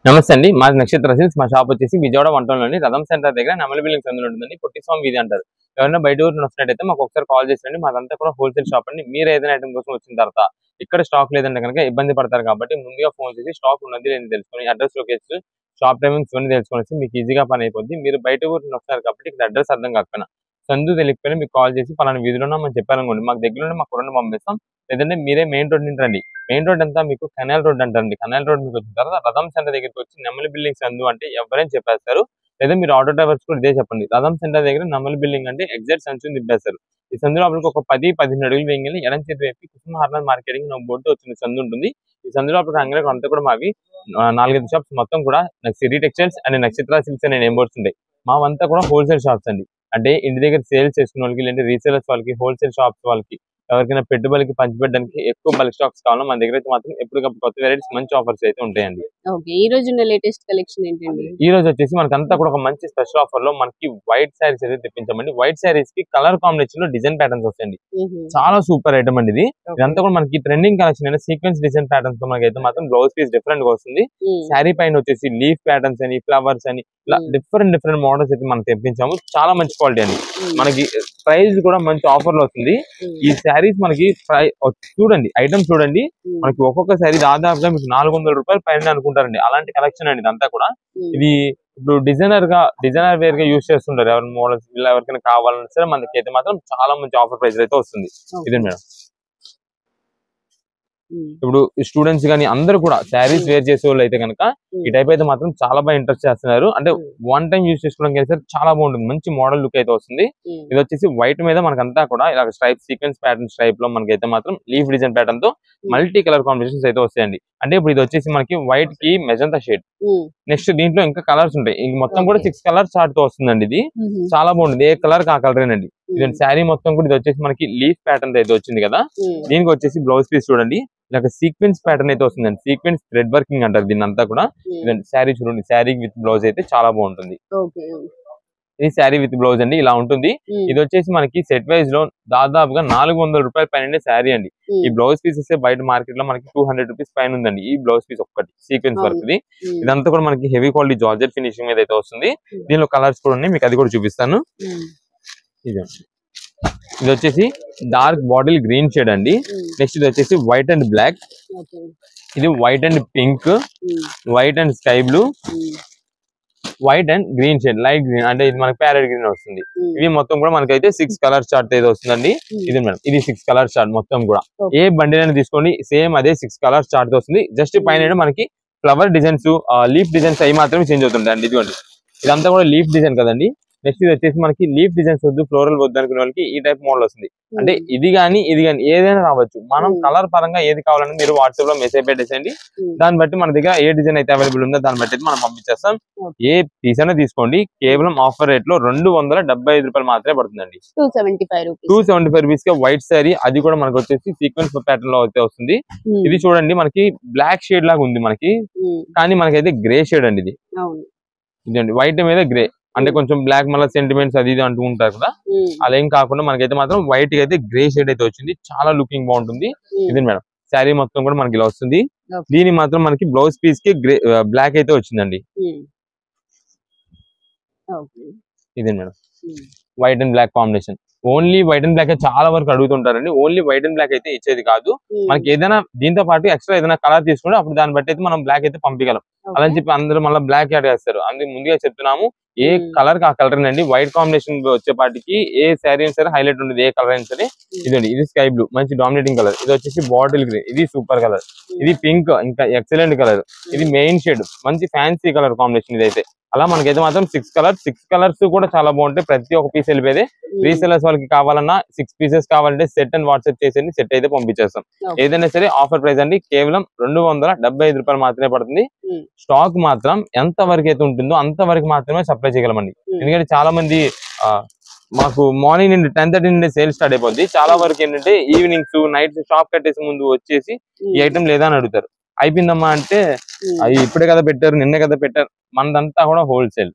నమస్తే అండి. మా నక్షత్ర సిల్క్స్ మా షాప్ వచ్చేసి విజయవాడ వంటలోని రథం సెంటర్ దగ్గర నెమలి బిల్డింగ్స్ అందులో ఉంటుందండి. పొట్టిస్వామి వీధి అంటారు. ఎవరైనా బయట ఊరు వస్తున్నట్టయితే మాకు ఒకసారి కాల్ చేయండి. మాదంతా కూడా హోల్సేల్ షాప్ అండి. మీరు ఏదైనా ఐటమ్ కోసం వచ్చిన తర్వాత ఇక్కడ స్టాక్ లేదంటే కనుక ఇబ్బంది పడతారు కాబట్టి ముందుగా ఫోన్ చేసి స్టాక్ ఉన్నది లేని తెలుసుకొని అడ్రస్ లొకేషన్ షాప్ టైమింగ్స్ ఇవన్నీ తెలుసుకొని మీకు ఈజీగా పని అయిపోద్ది. మీరు బయట ఊరు వస్తున్నారు కాబట్టి ఇక్కడ అడ్రస్ అర్థం కాకపోయినా సందు తెలియకపోయినా మీకు కాల్ చేసి పలానా వీధిలో మనం చెప్పారనుకోండి, మాకు దగ్గరలోనే మాకు రెండు పంపిస్తాం. లేదంటే మీరే మెయిన్ రోడ్ నుంచి రండి. మెయిన్ రోడ్ అంతా మీకు కెనాల్ రోడ్ అంటారండి. కెనాల్ రోడ్ మీకు వచ్చిన తర్వాత రథం సెంటర్ దగ్గరికి వచ్చి నెమలి బిల్డింగ్స్ అందు అంటే ఎవరైనా చెప్పేస్తారు. లేదా మీరు ఆటో డ్రైవర్స్ కూడా ఇదే చెప్పండి. రథం సెంటర్ దగ్గర నెమలి బిల్డింగ్ అంటే ఎగ్జాక్ట్ సంచుని తిప్పేస్తారు. ఈ సందు లోపలికి ఒక 10-15 అడుగులు వేయగానే ఎడం చేతి వైపు కుసుమ హార్నర్ మార్కెటింగ్ బోర్డు వచ్చిన సందు ఉంటుంది. ఈ సందు లోపలికి అంగడి అంతా కూడా మావి 4-5 షాప్స్ మొత్తం కూడా సిటీ టెక్స్టైల్స్ అండ్ నక్షత్ర సిల్క్స్ అనే నేమ్ బోర్డ్స్ ఉంటాయి. మావంతా కూడా హోల్సేల్ షాప్స్ అండి. అంటే ఇంటి దగ్గర సేల్స్ చేసుకున్న వాళ్ళకి, లేదంటే రీసేలర్స్ వాళ్ళకి, హోల్సేల్ షాప్స్ వాళ్ళకి, ఎవరికైనా పెట్టుబడికి పంచిపెట్టడానికి ఎక్కువ బల్క్ స్టాక్స్ కావాలో మన దగ్గర అయితే మాత్రం ఎప్పటికప్పుడు కొత్త వెరైటీస్ మంచి ఆఫర్స్ అయితే ఉంటాయండి. ఓకే, ఈ రోజు ఉన్న లేటెస్ట్ కలెక్షన్ ఏంటండి? ఈ రోజు వచ్చేసి మనకంతా కూడా ఒక మంచి స్పెషల్ ఆఫర్ లో మనకి వైట్ సారీస్ అయితే తెప్పించామండి. వైట్ సారీస్ కి కలర్ కాంబినేషన్ లో డిజైన్ ప్యాటర్న్స్ వస్తాయండి. చాలా సూపర్ ఐటమ్ అండి ఇది. ఇదంతా కూడా మనకి ట్రెండింగ్ కలెక్షన్ అయినా సీక్వెన్స్ డిజైన్ ప్యాటర్న్స్ తో మనకి అయితే మాత్రం బ్లౌజ్ పీస్ డిఫరెంట్ గా వస్తుంది. శారీ పైన వచ్చేసి లీఫ్ ప్యాటర్న్స్ అని, ఫ్లవర్స్ అని, ఇలా డిఫరెంట్ మోడల్స్ అయితే మనం తెప్పించాము. చాలా మంచి క్వాలిటీ అండి. మనకి ప్రైస్ కూడా మంచి ఆఫర్ లో వస్తుంది. ఈ శారీస్ మనకి చూడండి, ఐటమ్ చూడండి, మనకి ఒక్కొక్క శారీ దాదాపుగా మీకు 400 రూపాయలు పైన అనుకుంటారండి. అలాంటి కలెక్షన్ అండి ఇదంతా కూడా. ఇది ఇప్పుడు డిజైనర్ వేర్ గా యూజ్ చేస్తుంటారు. ఎవరి మోడల్స్ ఇలా ఎవరికైనా కావాలన్నా సరే మనకి అయితే మాత్రం చాలా మంచి ఆఫర్ ప్రైస్ అయితే వస్తుంది. ఇదే మేడం. ఇప్పుడు స్టూడెంట్స్ కానీ అందరూ కూడా శారీస్ వేర్ చేసే వాళ్ళు అయితే కనుక ఈ టైప్ అయితే మాత్రం చాలా బాగా ఇంట్రెస్ట్ చేస్తున్నారు. అంటే వన్ టైం యూజ్ చేసుకోవడానికి అయితే చాలా బాగుంటుంది. మంచి మోడల్ లుక్ అయితే వస్తుంది. ఇది వచ్చేసి వైట్ మీద మనకంతా కూడా ఇలా స్ట్రైప్ సీక్వెన్స్ ప్యాటర్న్ స్ట్రైప్ లో మనకైతే మాత్రం లీఫ్ డిజైన్ ప్యాటర్న్ తో మల్టీ కలర్ కాంబినేషన్స్ అయితే వస్తాయండి. అంటే ఇప్పుడు ఇది వచ్చేసి మనకి వైట్ కి మెజంతా షేడ్. నెక్స్ట్ దీంట్లో ఇంకా కలర్స్ ఉంటాయి. ఇంక మొత్తం కూడా 6 కలర్స్ చార్ట్ తో వస్తుందండి. ఇది చాలా బాగుంటుంది. ఏ కలర్ కి ఆ కలరేనండి. ఇది శారీ మొత్తం కూడా ఇది వచ్చేసి మనకి లీఫ్ ప్యాటర్న్ అయితే వచ్చింది కదా. దీనికి వచ్చేసి బ్లౌజ్ పీస్ చూడండి, ఇలా సీక్వెన్స్ ప్యాటర్న్ అయితే వస్తుందండి. సీక్వెన్స్ థ్రెడ్ వర్కింగ్ అంటారు దీన్ని అంతా కూడా. శారీ చూడండి, శారీ విత్ బ్లౌజ్ అయితే చాలా బాగుంటుంది. ఇది శారీ విత్ బ్లౌజ్ అండి, ఇలా ఉంటుంది. ఇది వచ్చేసి మనకి సెట్ వైజ్ లో దాదాపుగా 400 రూపాయల పైన శారీ అండి. ఈ బ్లౌజ్ పీసెస్ బయట మార్కెట్ లో మనకి 200 రూపీస్ పైన ఉందండి. ఈ బ్లౌజ్ పీస్ ఒక్కటి సీక్వెన్స్ వర్క్ ది. ఇదంతా కూడా మనకి హెవీ క్వాలిటీ జార్జెట్ ఫినిషింగ్ మీద అయితే వస్తుంది. దీనిలో కలర్స్ కూడా ఉన్నాయి, మీకు అది కూడా చూపిస్తాను. ఇది వచ్చేసి డార్క్ బాటిల్ గ్రీన్ షేడ్ అండి. నెక్స్ట్ ఇది వచ్చేసి వైట్ అండ్ బ్లాక్, ఇది white and pink, white and sky blue, white and green shade light green, అంటే ఇది మనకి ప్యారెట్ గ్రీన్ వస్తుంది. ఇవి మొత్తం కూడా మనకైతే 6 కలర్ చార్ట్ అయితే వస్తుందండి. ఇది మేడం, ఇది 6 కలర్ చార్ట్ మొత్తం కూడా. ఏ బండిల్ అని తీసుకోండి సేమ్ అదే 6 కలర్ చార్ట్ వస్తుంది. జస్ట్ పైన మనకి ఫ్లవర్ డిజైన్స్, లీఫ్ డిజైన్స్ అవి మాత్రమే చేంజ్ అవుతుంటాయి అండి. ఇదిగోండి, ఇదంతా కూడా లీఫ్ డిజైన్ కదండి. నెక్స్ట్ ఇది వచ్చేసి మనకి లీఫ్ డిజైన్స్ వద్దు, ఫ్లోరల్ వద్దు అనుకునే వాళ్ళకి ఈ టైప్ మోడల్ వస్తుంది. అంటే ఇది కానీ ఏదైనా రావచ్చు. మనం కలర్ పరంగా ఏది కావాలని మీరు వాట్సాప్ లో మెసేజ్ పెట్టేసేయండి. దాన్ని బట్టి మన దగ్గర ఏ డిజైన్ అయితే అవైలబుల్ ఉందో దాన్ని బట్టి మనం పంపించేస్తాం. ఏ పీస్ అయినా తీసుకోండి, కేవలం ఆఫర్ రేట్ లో 275 రూపాయలు మాత్రమే పడుతుందండి. 275 రూపీస్ కి వైట్ శారీ, అది కూడా మనకి వచ్చేసి సీక్వెన్స్ ప్యాటర్న్ లో అయితే వస్తుంది. ఇది చూడండి, మనకి బ్లాక్ షేడ్ లాగా ఉంది మనకి, కానీ మనకైతే గ్రే షేడ్ అండి. ఇది ఇదండి వైట్ మీద గ్రే, అంటే కొంచెం బ్లాక్ మళ్ళీ సెంటిమెంట్స్ అది ఇది అంటూ ఉంటారు కదా, అలా ఏం కాకుండా మనకైతే మాత్రం వైట్ కి అయితే గ్రే షేడ్ అయితే వచ్చింది. చాలా లుకింగ్ బాగుంటుంది. ఇది మేడం, శారీ మొత్తం కూడా మనకి ఇలా వస్తుంది. దీని మాత్రం మనకి బ్లౌజ్ పీస్ కి గ్రే బ్లాక్ అయితే వచ్చిందండి. ఇది madam, white and black combination. Only white and black చాలా వరకు అడుగుతుంటారండి. ఓన్లీ వైట్ అండ్ బ్లాక్ అయితే ఇచ్చేది కాదు. మనకి ఏదైనా దీంతో పాటు ఎక్స్ట్రా ఏదైనా కలర్ తీసుకుంటే అప్పుడు దాన్ని బట్టి అయితే మనం బ్లాక్ అయితే పంపించగలం. అలా అని చెప్పి అందరూ మళ్ళీ బ్లాక్ యాడ్ చేస్తారు. అందుకే ముందుగా చెప్తున్నాము, ఏ కలర్ కి ఆ కలర్ అండి. వైట్ కాంబినేషన్ వచ్చేపాటికి ఏ శారీ అయినా సరే హైలైట్ ఉండదు, ఏ కలర్ అయినా సరే. ఇదండి, ఇది స్కై బ్లూ మంచి డామినేటింగ్ కలర్. ఇది వచ్చేసి బాటిల్ గ్రీన్, ఇది సూపర్ కలర్. ఇది పింక్, ఇంకా ఎక్సలెంట్ కలర్. ఇది మెయిన్ షేడ్, మంచి ఫ్యాన్సీ కలర్ కాంబినేషన్ ఇదైతే. అలా మనకైతే మాత్రం 6 కలర్స్ కూడా చాలా బాగుంటాయి. ప్రతి ఒక్క పీస్ వెళ్ళిపోయేది. రీసెలర్స్ వాళ్ళకి కావాలన్నా 6 పీసెస్ కావాలంటే సెట్ అండ్ వాట్సాప్ చేసేయండి, సెట్ అయితే పంపించేస్తాం. ఏదైనా సరే ఆఫర్ ప్రైస్ అండి, కేవలం 275 రూపాయలు మాత్రమే పడుతుంది. స్టాక్ మాత్రం ఎంత వరకు అయితే ఉంటుందో అంత వరకు మాత్రమే సప్లై చేయగలమండి. ఎందుకంటే చాలా మంది మాకు మార్నింగ్ నుండి 10:30 నుండి సేల్ స్టార్ట్ అయిపోద్ది. చాలా వరకు ఏంటంటే ఈవినింగ్స్ నైట్స్ షాప్ కట్టేసి ముందు వచ్చేసి ఈ ఐటమ్ లేదా అని అడుగుతారు. అయిపోయిందమ్మా అంటే అది ఇప్పుడే కదా పెట్టారు, నిన్నే కదా పెట్టారు. మనదంతా కూడా హోల్సేల్.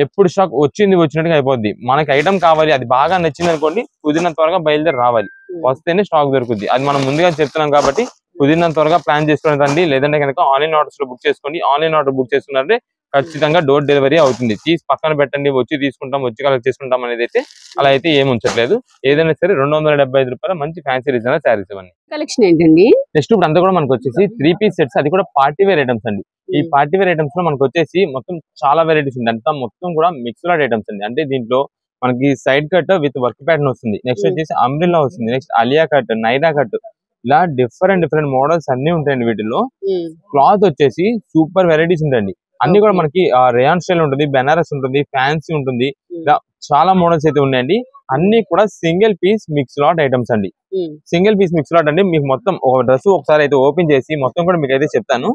ఎప్పుడు స్టాక్ వచ్చినట్టుగా అయిపోద్ది. మనకి ఐటమ్ కావాలి, అది బాగా నచ్చింది అనుకోండి, కుదిరిన త్వరగా బయలుదేరి రావాలి, వస్తేనే స్టాక్ దొరుకుద్ది. అది మనం ముందుగా చెప్తున్నాం కాబట్టి కుదిరినంత త్వరగా ప్లాన్ చేసుకోండి, లేదంటే కనుక ఆన్లైన్ ఆర్డర్స్ లో బుక్ చేసుకోండి. ఆన్లైన్ ఆర్డర్ బుక్ చేసుకున్నారంటే ఖచ్చితంగా డోర్ డెలివరీ అవుతుంది. తీసి పక్కన పెట్టండి, వచ్చి తీసుకుంటాం, వచ్చి కలెక్ట్ చేసుకుంటాం అనేది అయితే అలా అయితే ఏమి ఉంచట్లేదు. ఏదైనా సరే 275 రూపాయల మంచి ఫ్యాన్సీ డిజైనర్ శారీస్ ఇవన్నీ. కలెక్షన్ ఏంటండి? నెక్స్ట్ ఇప్పుడు అంతా కూడా మనకు వచ్చేసి 3 పీస్ సెట్స్, అది కూడా పార్టీ వేర్ ఐటమ్స్ అండి. ఈ పార్టీ వేర్ ఐటమ్స్ లో మనకు వచ్చేసి మొత్తం చాలా వెరైటీస్ ఉంది. అంతా మొత్తం కూడా మిక్స్డ్ ఐటమ్స్ అండి. అంటే దీంట్లో మనకి side cut with work pattern వస్తుంది, నెక్స్ట్ వచ్చేసి అంబ్రిల్లా వస్తుంది, నెక్స్ట్ అలియా కట్, నైరా కట్, ఇలా డిఫరెంట్ మోడల్స్ అన్ని ఉంటాయండి. వీటిలో క్లాత్ వచ్చేసి సూపర్ వెరైటీస్ ఉంటాయండి. అన్ని కూడా మనకి రేయాన్ స్టైల్ ఉంటుంది, బెనారస్ ఉంటుంది, ఫ్యాన్సీ ఉంటుంది, ఇలా చాలా మోడల్స్ అయితే ఉన్నాయండి. అన్ని కూడా single piece mix lot items అండి. సింగిల్ పీస్ మిక్స్ లాట్ అండి. మీకు మొత్తం ఒక డ్రెస్ ఒకసారి అయితే ఓపెన్ చేసి మొత్తం కూడా మీకు అయితే చెప్తాను.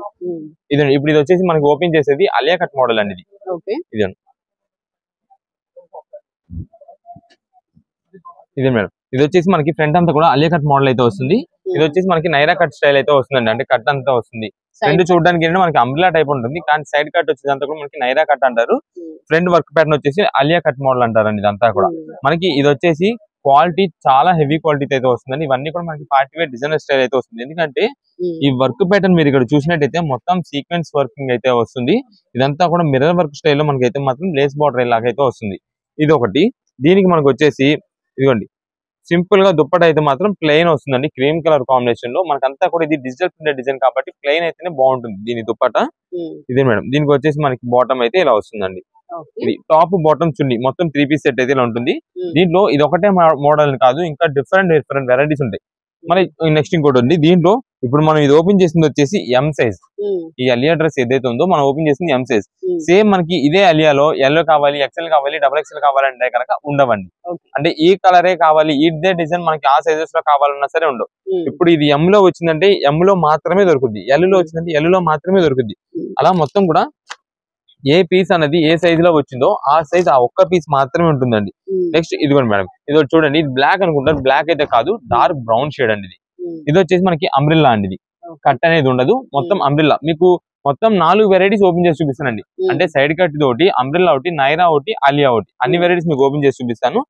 ఇదండి, ఇప్పుడు ఇది వచ్చేసి మనకి ఓపెన్ చేసేది అలియా కట్ మోడల్ అండి. ఇదండి, ఇదే మేడం. ఇది వచ్చేసి మనకి ఫ్రంట్ అంతా కూడా అలియా కట్ మోడల్ అయితే వస్తుంది. ఇది వచ్చేసి మనకి నైరా కట్ స్టైల్ అయితే వస్తుందండి. అంటే కట్ అంతా వస్తుంది. ఫ్రంట్ చూడడానికి ఏంటంటే మనకి అంబ్రిలా టైప్ ఉంటుంది, కానీ సైడ్ కట్ వచ్చేదంతా కూడా మనకి నైరా కట్ అంటారు. ఫ్రంట్ వర్క్ ప్యాటర్న్ వచ్చేసి అలియా కట్ మోడల్ అంటారండి. ఇదంతా కూడా మనకి ఇది వచ్చేసి క్వాలిటీ చాలా హెవీ క్వాలిటీ అయితే వస్తుందండి. ఇవన్నీ కూడా మనకి పార్టీ వేర్ డిజైనర్ స్టైల్ అయితే వస్తుంది. ఎందుకంటే ఈ వర్క్ ప్యాటర్న్ మీరు ఇక్కడ చూసినట్టయితే మొత్తం సీక్వెన్స్ వర్కింగ్ అయితే వస్తుంది. ఇదంతా కూడా మిర్రర్ వర్క్ స్టైల్లో మనకైతే మాత్రం లేస్ బార్డర్ లాగా అయితే వస్తుంది. ఇది ఒకటి. దీనికి మనకు వచ్చేసి ఇదిగోండి, సింపుల్ గా దుప్పట అయితే మాత్రం ప్లెయిన్ వస్తుందండి, క్రీమ్ కలర్ కాంబినేషన్ లో. మనకంతా కూడా ఇది డిజిటల్ ప్రింటెడ్ డిజైన్ కాబట్టి ప్లెయిన్ అయితేనే బాగుంటుంది దీని దుప్పట. ఇదే మేడం. దీనికి వచ్చేసి మనకి బాటమ్ అయితే ఇలా వస్తుందండి. ఇది టాప్ బాటమ్ చున్నీ మొత్తం 3 పీస్ సెట్ అయితే ఇలా ఉంటుంది. దీంట్లో ఇది ఒకటే మోడల్ కాదు, ఇంకా డిఫరెంట్ వెరైటీస్ ఉంటాయి. మరి నెక్స్ట్ ఇంకోటి ఉంది. దీంట్లో ఇప్పుడు మనం ఇది ఓపెన్ చేసింది వచ్చేసి ఎం సైజ్. ఈ అలియా డ్రెస్ ఏదైతే ఉందో మనం ఓపెన్ చేసింది ఎం సైజ్. సేమ్ మనకి ఇదే అలియాలో ఎల్లో కావాలి, ఎక్సెల్ కావాలి, డబుల్ ఎక్సెల్ కావాలంటే కనుక ఉండవండి. అంటే ఈ కలరే కావాలి, ఇదే డిజైన్ మనకి ఆ సైజెస్ లో కావాలన్నా సరే ఉండవు. ఇప్పుడు ఇది ఎం లో వచ్చిందంటే ఎం లో మాత్రమే దొరుకుద్ది, ఎల్ లో వచ్చిందంటే ఎల్ లో మాత్రమే దొరుకుద్ది. అలా మొత్తం కూడా ఏ పీస్ అనేది ఏ సైజ్ లో వచ్చిందో ఆ సైజ్ ఆ ఒక్క పీస్ మాత్రమే ఉంటుందండి. నెక్స్ట్ ఇదిగోండి మేడం, ఇది చూడండి, ఇది బ్లాక్ అనుకుంటారు, బ్లాక్ అయితే కాదు, డార్క్ బ్రౌన్ షేడ్ అండి. ఇది వచ్చేసి మనకి అంబ్రిల్లా అండి. ఇది కట్ అనేది ఉండదు, మొత్తం అంబ్రిల్లా. మీకు మొత్తం 4 వెరైటీస్ ఓపెన్ చేసి చూపిస్తానండి. అంటే సైడ్ కట్ ఒకటి, అంబ్రిల్లా ఒకటి, నైరా ఒకటి, అలియా ఒకటి, అన్ని వెరైటీస్ మీకు ఓపెన్ చేసి చూపిస్తాను.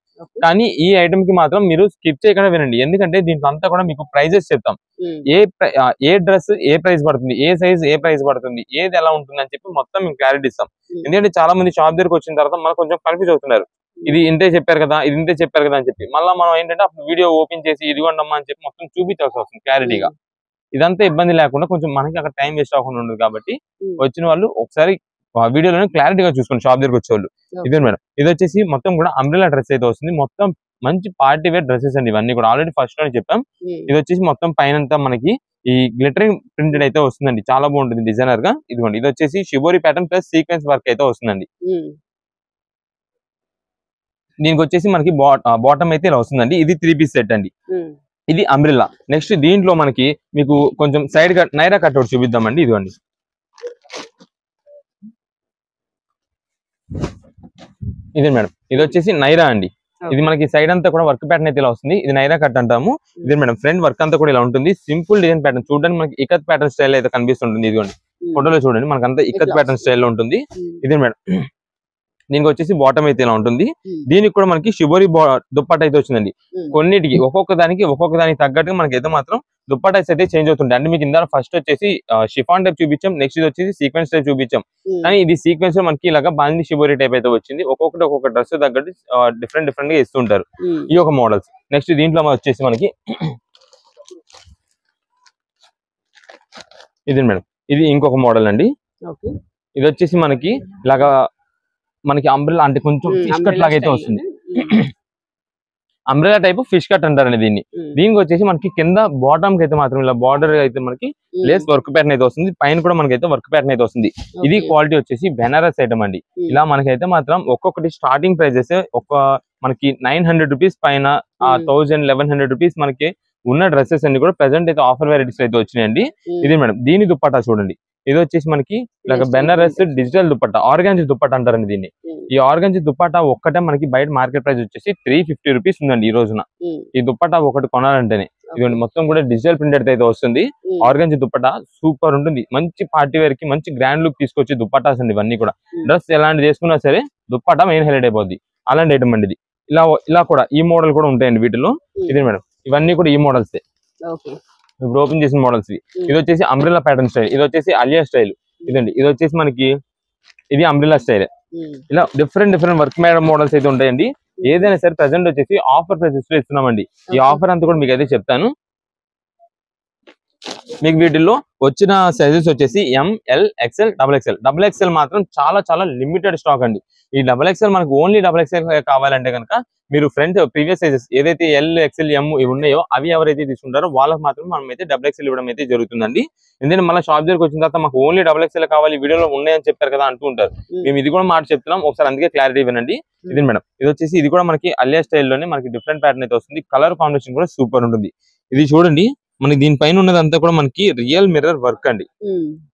కానీ ఈ ఐటమ్ కి మాత్రం మీరు స్కిప్ చేయకుండా వినండి, ఎందుకంటే దీంట్లో అంతా కూడా మీకు ప్రైజెస్ చెప్తాం. ఏ డ్రెస్ ఏ ప్రైస్ పడుతుంది, ఏ సైజ్ ఏ ప్రైస్ పడుతుంది, ఏది ఎలా ఉంటుంది అని చెప్పి మొత్తం మీకు క్లారిటీ ఇస్తాం. ఎందుకంటే చాలా మంది షాప్ దగ్గరకు వచ్చిన తర్వాత మనకు కొంచెం కన్ఫ్యూజ్ అవుతున్నారు. ఇది ఇంతే చెప్పారు కదా, ఇది ఇంతే చెప్పారు కదా అని చెప్పి మళ్ళీ మనం ఏంటంటే వీడియో ఓపెన్ చేసి ఇదిగోండమ్మా అని చెప్పి మొత్తం చూపించాల్సి వస్తుంది క్లారిటీగా. ఇదంతా ఇబ్బంది లేకుండా కొంచెం మనకి అక్కడ టైం వేస్ట్ అవ్వకుండా ఉండదు కాబట్టి వచ్చిన వాళ్ళు ఒకసారి వీడియోలో క్లారిటీగా చూసుకోండి షాప్ దగ్గరకు వచ్చేవాళ్ళు. ఇదే మేడం, ఇది వచ్చేసి మొత్తం కూడా అంబ్రెల్లా డ్రెస్ అయితే వస్తుంది. మొత్తం మంచి పార్టీ వేర్ డ్రెస్సెస్ అండి ఇవన్నీ కూడా. ఆల్రెడీ ఫస్ట్ లోనే చెప్పాం. ఇది వచ్చేసి మొత్తం పైన మనకి ఈ గ్లిటరింగ్ ప్రింటెడ్ అయితే వస్తుందండి, చాలా బాగుంటుంది డిజైనర్ గా. ఇదిగోండి, ఇది వచ్చేసి shibori pattern plus sequence work అయితే వస్తుందండి. దీనికి వచ్చేసి మనకి బాటమ్ అయితే ఇలా వస్తుందండి. ఇది 3 పీస్ సెట్ అండి. ఇది అంబ్రెల్లా. నెక్స్ట్ దీంట్లో మనకి మీకు కొంచెం సైడ్ కట్ నైరా కట్ అవుట్ చూపిద్దామండి. ఇదిగోండి, ఇదే మేడం, ఇది వచ్చేసి నైరా అండి. ఇది మనకి సైడ్ అంతా కూడా వర్క్ ప్యాటర్న్ అయితే ఇలా వస్తుంది. ఇది నైరా కట్ అంటాము. ఇదే మేడం, ఫ్రంట్ వర్క్ అంతా కూడా ఇలా ఉంటుంది. సింపుల్ డిజైన్ ప్యాటర్న్, చూడడానికి మనకి ఇకత్ ప్యాటర్న్ స్టైల్ అయితే కనిపిస్తుంటుంది. ఇదిగోండి ఫోటోలో చూడండి, మనకంతా ఇకత్ ప్యాటర్న్ స్టైల్లో ఉంటుంది. ఇదే మేడం, దీనికి వచ్చేసి బాటమ్ అయితే ఇలా ఉంటుంది. దీనికి కూడా మనకి షిబోరి దుప్పట అయితే వచ్చిందండి. కొన్నిటికి ఒక్కొక్క దానికి తగ్గట్టుగా మనకైతే మాత్రం దుప్పటాస్ అయితే చేంజ్ అవుతుంటాయి. అంటే మీకు ఇందాక ఫస్ట్ వచ్చేసి షిఫాన్ టైప్ చూపించాం, నెక్స్ట్ ఇది వచ్చేసి సీక్వెన్స్ టైప్ చూపించాం. కానీ ఇది సీక్వెన్స్ లో మనకి ఇలాగా బాంది షిబోరి టైప్ అయితే వచ్చింది. ఒక్కొక్క డ్రెస్ తగ్గట్టు డిఫరెంట్ గా ఇస్తుంటారు ఈ ఒక మోడల్స్. నెక్స్ట్ దీంట్లో వచ్చేసి మనకి ఇది మేడం, ఇది ఇంకొక మోడల్ అండి. ఇది వచ్చేసి మనకి ఇలాగా మనకి అంబ్రెల్లా అంటే కొంచెం ఫిష్ కట్ లాగా అయితే వస్తుంది. అంబ్రెల్లా టైప్ ఫిష్ కట్ అంటారండి దీన్ని. దీనికి వచ్చేసి మనకి కింద బాటమ్ కి అయితే మాత్రం ఇలా బార్డర్ అయితే మనకి లేస్ వర్క్ ప్యాటర్న్ అయితే వస్తుంది. పైన కూడా మనకైతే వర్క్ ప్యాటర్న్ అయితే వస్తుంది. ఇది క్వాలిటీ వచ్చేసి బెనారస్ ఐటమ్ అండి. ఇలా మనకైతే మాత్రం ఒక్కొక్కటి స్టార్టింగ్ ప్రైజెస్ మనకి 900 రూపీస్ పైన 1100 రూపీస్ మనకి ఉన్న డ్రెస్సెస్ అన్ని కూడా ప్రెసెంట్ అయితే ఆఫర్ వెరైటీస్ అయితే వచ్చినాయండి. ఇది మేడం, దీని దుప్పట్టా చూడండి. ఇది వచ్చేసి మనకి ఇలాగ బెనారస్ డిజిటల్ దుప్పట్టా, ఆర్గాంజీ దుప్పట్టా అంటారండి దీన్ని. ఈ ఆర్గాంజీ దుప్పట్టా ఒక్కటే మనకి బయట మార్కెట్ ప్రైస్ వచ్చేసి 350 రూపీస్ ఉందండి ఈ రోజున. ఈ దుప్పట్టా ఒకటి కొనాలంటేనే. ఇదిగోండి, మొత్తం కూడా డిజిటల్ ప్రింటెడ్ అయితే వస్తుంది. ఆర్గాంజీ దుప్పట్టా సూపర్ ఉంటుంది. మంచి పార్టీ వేర్ కి మంచి గ్రాండ్ లుక్ తీసుకొచ్చి దుప్పట్టాస్ అండి ఇవన్నీ కూడా. డ్రెస్ ఎలాంటి చేసుకున్నా సరే దుప్పట్టా మెయిన్ హైలైట్ అయిపోద్ది. అలాంటి ఐటమ్ అండి ఇది. ఇలా కూడా ఈ మోడల్ కూడా ఉంటాయండి వీటిలో. ఇదే మేడం, ఇవన్నీ కూడా ఈ మోడల్సే. ఇప్పుడు ఓపెన్ చేసిన మోడల్స్ ఇది వచ్చేసి అంబ్రెల్లా ప్యాటర్న్ స్టైల్, ఇది వచ్చేసి అలియా స్టైల్, ఇదండి ఇది వచ్చేసి మనకి ఇది అంబ్రెల్లా స్టైల్. ఇలా డిఫరెంట్ వర్క్ మేడం మోడల్స్ అయితే ఉంటాయండి. ఏదైనా సరే ప్రెసెంట్ వచ్చేసి ఆఫర్ ప్రైసెస్ లో ఇస్తున్నామండి. ఈ ఆఫర్ అంతా కూడా మీకు అయితే చెప్తాను. మీకు వీటిల్లో వచ్చిన సైజెస్ వచ్చేసి ఎంఎల్ ఎక్స్ఎల్ డబుల్ ఎక్స్ఎల్ మాత్రం చాలా లిమిటెడ్ స్టాక్ అండి. ఈ డబుల్ ఎక్స్ఎల్ మనకు ఓన్లీ డబుల్ ఎక్స్ఎల్ కావాలంటే కనుక మీరు ఫ్రంట్ ప్రీవియస్ సైజెస్ ఏదైతే ఎల్ ఎక్స్ఎల్ ఎం ఇవి ఉన్నాయో అవి ఎవరైతే తీసుకుంటారో వాళ్ళకి మాత్రం మనం అయితే డబుల్ ఎక్స్ఎల్ ఇవ్వడం అయితే జరుగుతుందండి. ఎందుకంటే మళ్ళీ షాప్ దగ్గరకు వచ్చిన తర్వాత మాకు ఓన్లీ డబుల్ ఎక్స్ఎల్ కావాలి వీడియోలో ఉన్నాయని చెప్పారు కదా అంటూ ఉంటారు. మేము ఇది కూడా మాట చెప్తున్నాం, ఒకసారి అందుకే క్లారిటీ ఇవ్వనండి. ఇది మేడం, ఇది వచ్చేసి ఇది కూడా మనకి అలియా స్టైల్లోనే మనకి డిఫరెంట్ ప్యాటర్న్ అయితే వస్తుంది. కలర్ కాంబినేషన్ కూడా సూపర్ ఉంటుంది. ఇది చూడండి, మనకి దీనిపైన ఉన్నదంతా కూడా మనకి రియల్ మిర్రర్ వర్క్ అండి.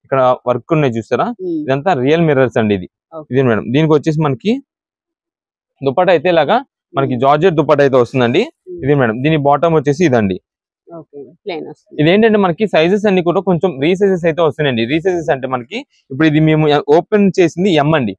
ఇక్కడ వర్క్ ఉన్నాయి చూస్తారా, ఇదంతా రియల్ మిర్రర్స్ అండి. ఇది మేడం, దీనికి వచ్చేసి మనకి దుపట్టా అయితే ఇలాగా మనకి జార్జెట్ దుపట్టా అయితే వస్తుందండి. ఇది మేడం, దీని బాటమ్ వచ్చేసి ఇదండి. ఇదేంటంటే మనకి సైజెస్ అన్ని కూడా కొంచెం రీసైజెస్ అయితే వస్తున్నాయండి. రీసైజెస్ అంటే మనకి ఇప్పుడు ఇది మేము ఓపెన్ చేసింది ఎం అండి,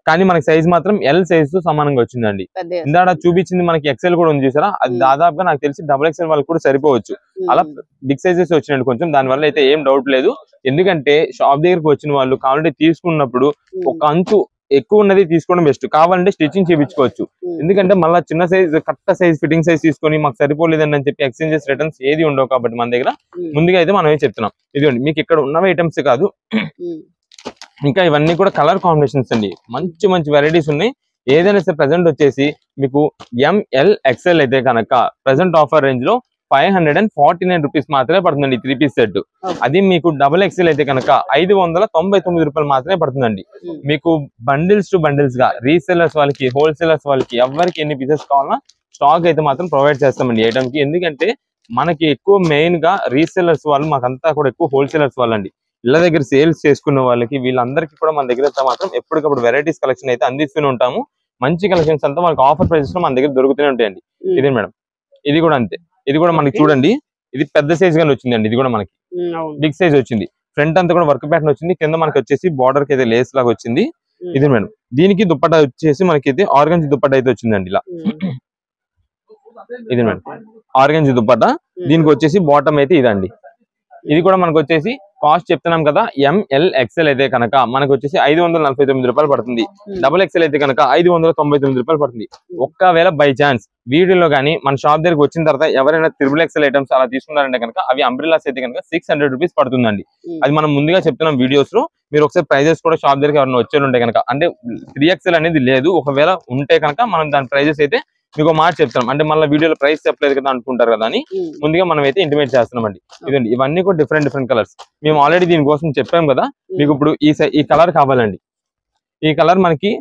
కానీ మనకి సైజ్ మాత్రం ఎల్ సైజ్ తో సమానంగా వచ్చిందండి. ఇందాక చూపించింది మనకి ఎక్సెల్ కూడా ఉంది చూసారా, అది దాదాపుగా నాకు తెలిసి డబుల్ ఎక్సెల్ వాళ్ళకి కూడా సరిపోవచ్చు. అలా బిగ్ సైజెస్ వచ్చినాయండి కొంచెం. దాని వల్ల అయితే ఏం డౌట్ లేదు. ఎందుకంటే షాప్ దగ్గరకు వచ్చిన వాళ్ళు కావాలంటే తీసుకున్నప్పుడు ఒక అంచు ఎక్కువ ఉన్నది తీసుకోవడం బెస్ట్. కావాలంటే స్టిచ్చింగ్ చేయించుకోవచ్చు. ఎందుకంటే మళ్ళీ చిన్న size correct size fitting size తీసుకొని మాకు సరిపోలేదని అని చెప్పి ఎక్స్చేంజెస్ రిటర్న్స్ ఏది ఉండవు. కాబట్టి మన దగ్గర ముందుగా అయితే మనం ఏం చెప్తున్నాం, ఇదిగోండి మీకు ఇక్కడ ఉన్న ఐటమ్స్ కాదు, ఇంకా ఇవన్నీ కూడా కలర్ కాంబినేషన్స్ అండి. మంచి వెరైటీస్ ఉన్నాయి. ఏదైనా సరే ప్రెసెంట్ వచ్చేసి మీకు ఎంఎల్ ఎక్స్ఎల్ అయితే కనుక ప్రెసెంట్ ఆఫర్ రేంజ్ లో 549 రూపీస్ మాత్రమే పడుతుందండి 3 పీస్ సెట్. అది మీకు డబుల్ ఎక్స్ఎల్ అయితే కనుక 599 రూపాయలు మాత్రమే పడుతుందండి. మీకు బండిల్స్ టు బండిల్స్ గా రీసెల్లర్స్ వాళ్ళకి, హోల్సేలర్స్ వాళ్ళకి ఎవరికి ఎన్ని పీసెస్ కావాలన్నా స్టాక్ అయితే మాత్రం ప్రొవైడ్ చేస్తామండి ఈ ఐటమ్ కి. ఎందుకంటే మనకి ఎక్కువ మెయిన్ గా రీసెల్లర్స్ వాళ్ళు, మాకంతా కూడా ఎక్కువ హోల్సేలర్స్ వాళ్ళండి. ఇళ్ళ దగ్గర సేల్స్ చేసుకున్న వాళ్ళకి వీళ్ళందరికీ కూడా మన దగ్గర మాత్రం ఎప్పటికప్పుడు వెరైటీస్ కలెక్షన్ అయితే అందిస్తూనే ఉంటాము. మంచి కలెక్షన్స్ అంతా మనకి ఆఫర్ ప్రైసెస్ లో మన దగ్గర దొరుకుతూనే ఉంటాయండి. ఇదే మేడం, ఇది కూడా అంతే. ఇది కూడా మనకి చూడండి, ఇది పెద్ద సైజ్ గానే వచ్చిందండి. ఇది కూడా మనకి బిగ్ సైజ్ వచ్చింది. ఫ్రంట్ అంతా కూడా వర్క్ ప్యాటర్న్ వచ్చింది. కింద మనకి వచ్చేసి బార్డర్ కి అయితే లేస్ లాగా వచ్చింది. ఇది మేడం, దీనికి దుపట్టా వచ్చేసి మనకి అయితే ఆర్గంజీ దుపట్టా అయితే వచ్చిందండి. ఇలా ఇది మేడం ఆర్గంజీ దుపట్టా. దీనికి వచ్చేసి బాటమ్ అయితే ఇదండి. ఇది కూడా మనకు వచ్చేసి కాస్ట్ చెప్తున్నాం కదా, ఎంఎల్ ఎక్స్ఎల్ అయితే కనుక మనకు వచ్చేసి 549 రూపాయలు పడుతుంది. డబుల్ ఎక్స్ఎల్ అయితే కనుక 599 రూపాయలు పడుతుంది. ఒక్కవేళ బై ఛాన్స్ వీడియోలో కానీ మన షాప్ దగ్గరకు వచ్చిన తర్వాత ఎవరైనా త్రిబుల్ ఎక్స్ఎల్ ఐటమ్స్ అలా తీసుకున్నారంటే కనుక అవి అంబ్రెల్లాస్ అయితే కనుక 600 రూపీస్ పడుతుందండి. అది మనం ముందుగా చెప్తున్నాం వీడియోస్ లో. మీరు ఒకసారి ప్రైజెస్ కూడా షాప్ దగ్గర ఎవరైనా వచ్చారంటే కనుక, అంటే 3XL అనేది లేదు, ఒకవేళ ఉంటే కనుక మనం దాని ప్రైజెస్ అయితే మీకు మాట చెప్తాం. అంటే మళ్ళీ వీడియోలో ప్రైస్ చెప్పలేదు కదా అనుకుంటారు కదా అని ముందుగా మనం అయితే ఇంటిమేట్ చేస్తున్నామండి. ఇదండి, ఇవన్నీ కూడా డిఫరెంట్ కలర్స్. మేము ఆల్రెడీ దీనికోసం చెప్పాం కదా. మీకు ఇప్పుడు ఈ కలర్ కావాలండి. ఈ కలర్ మనకి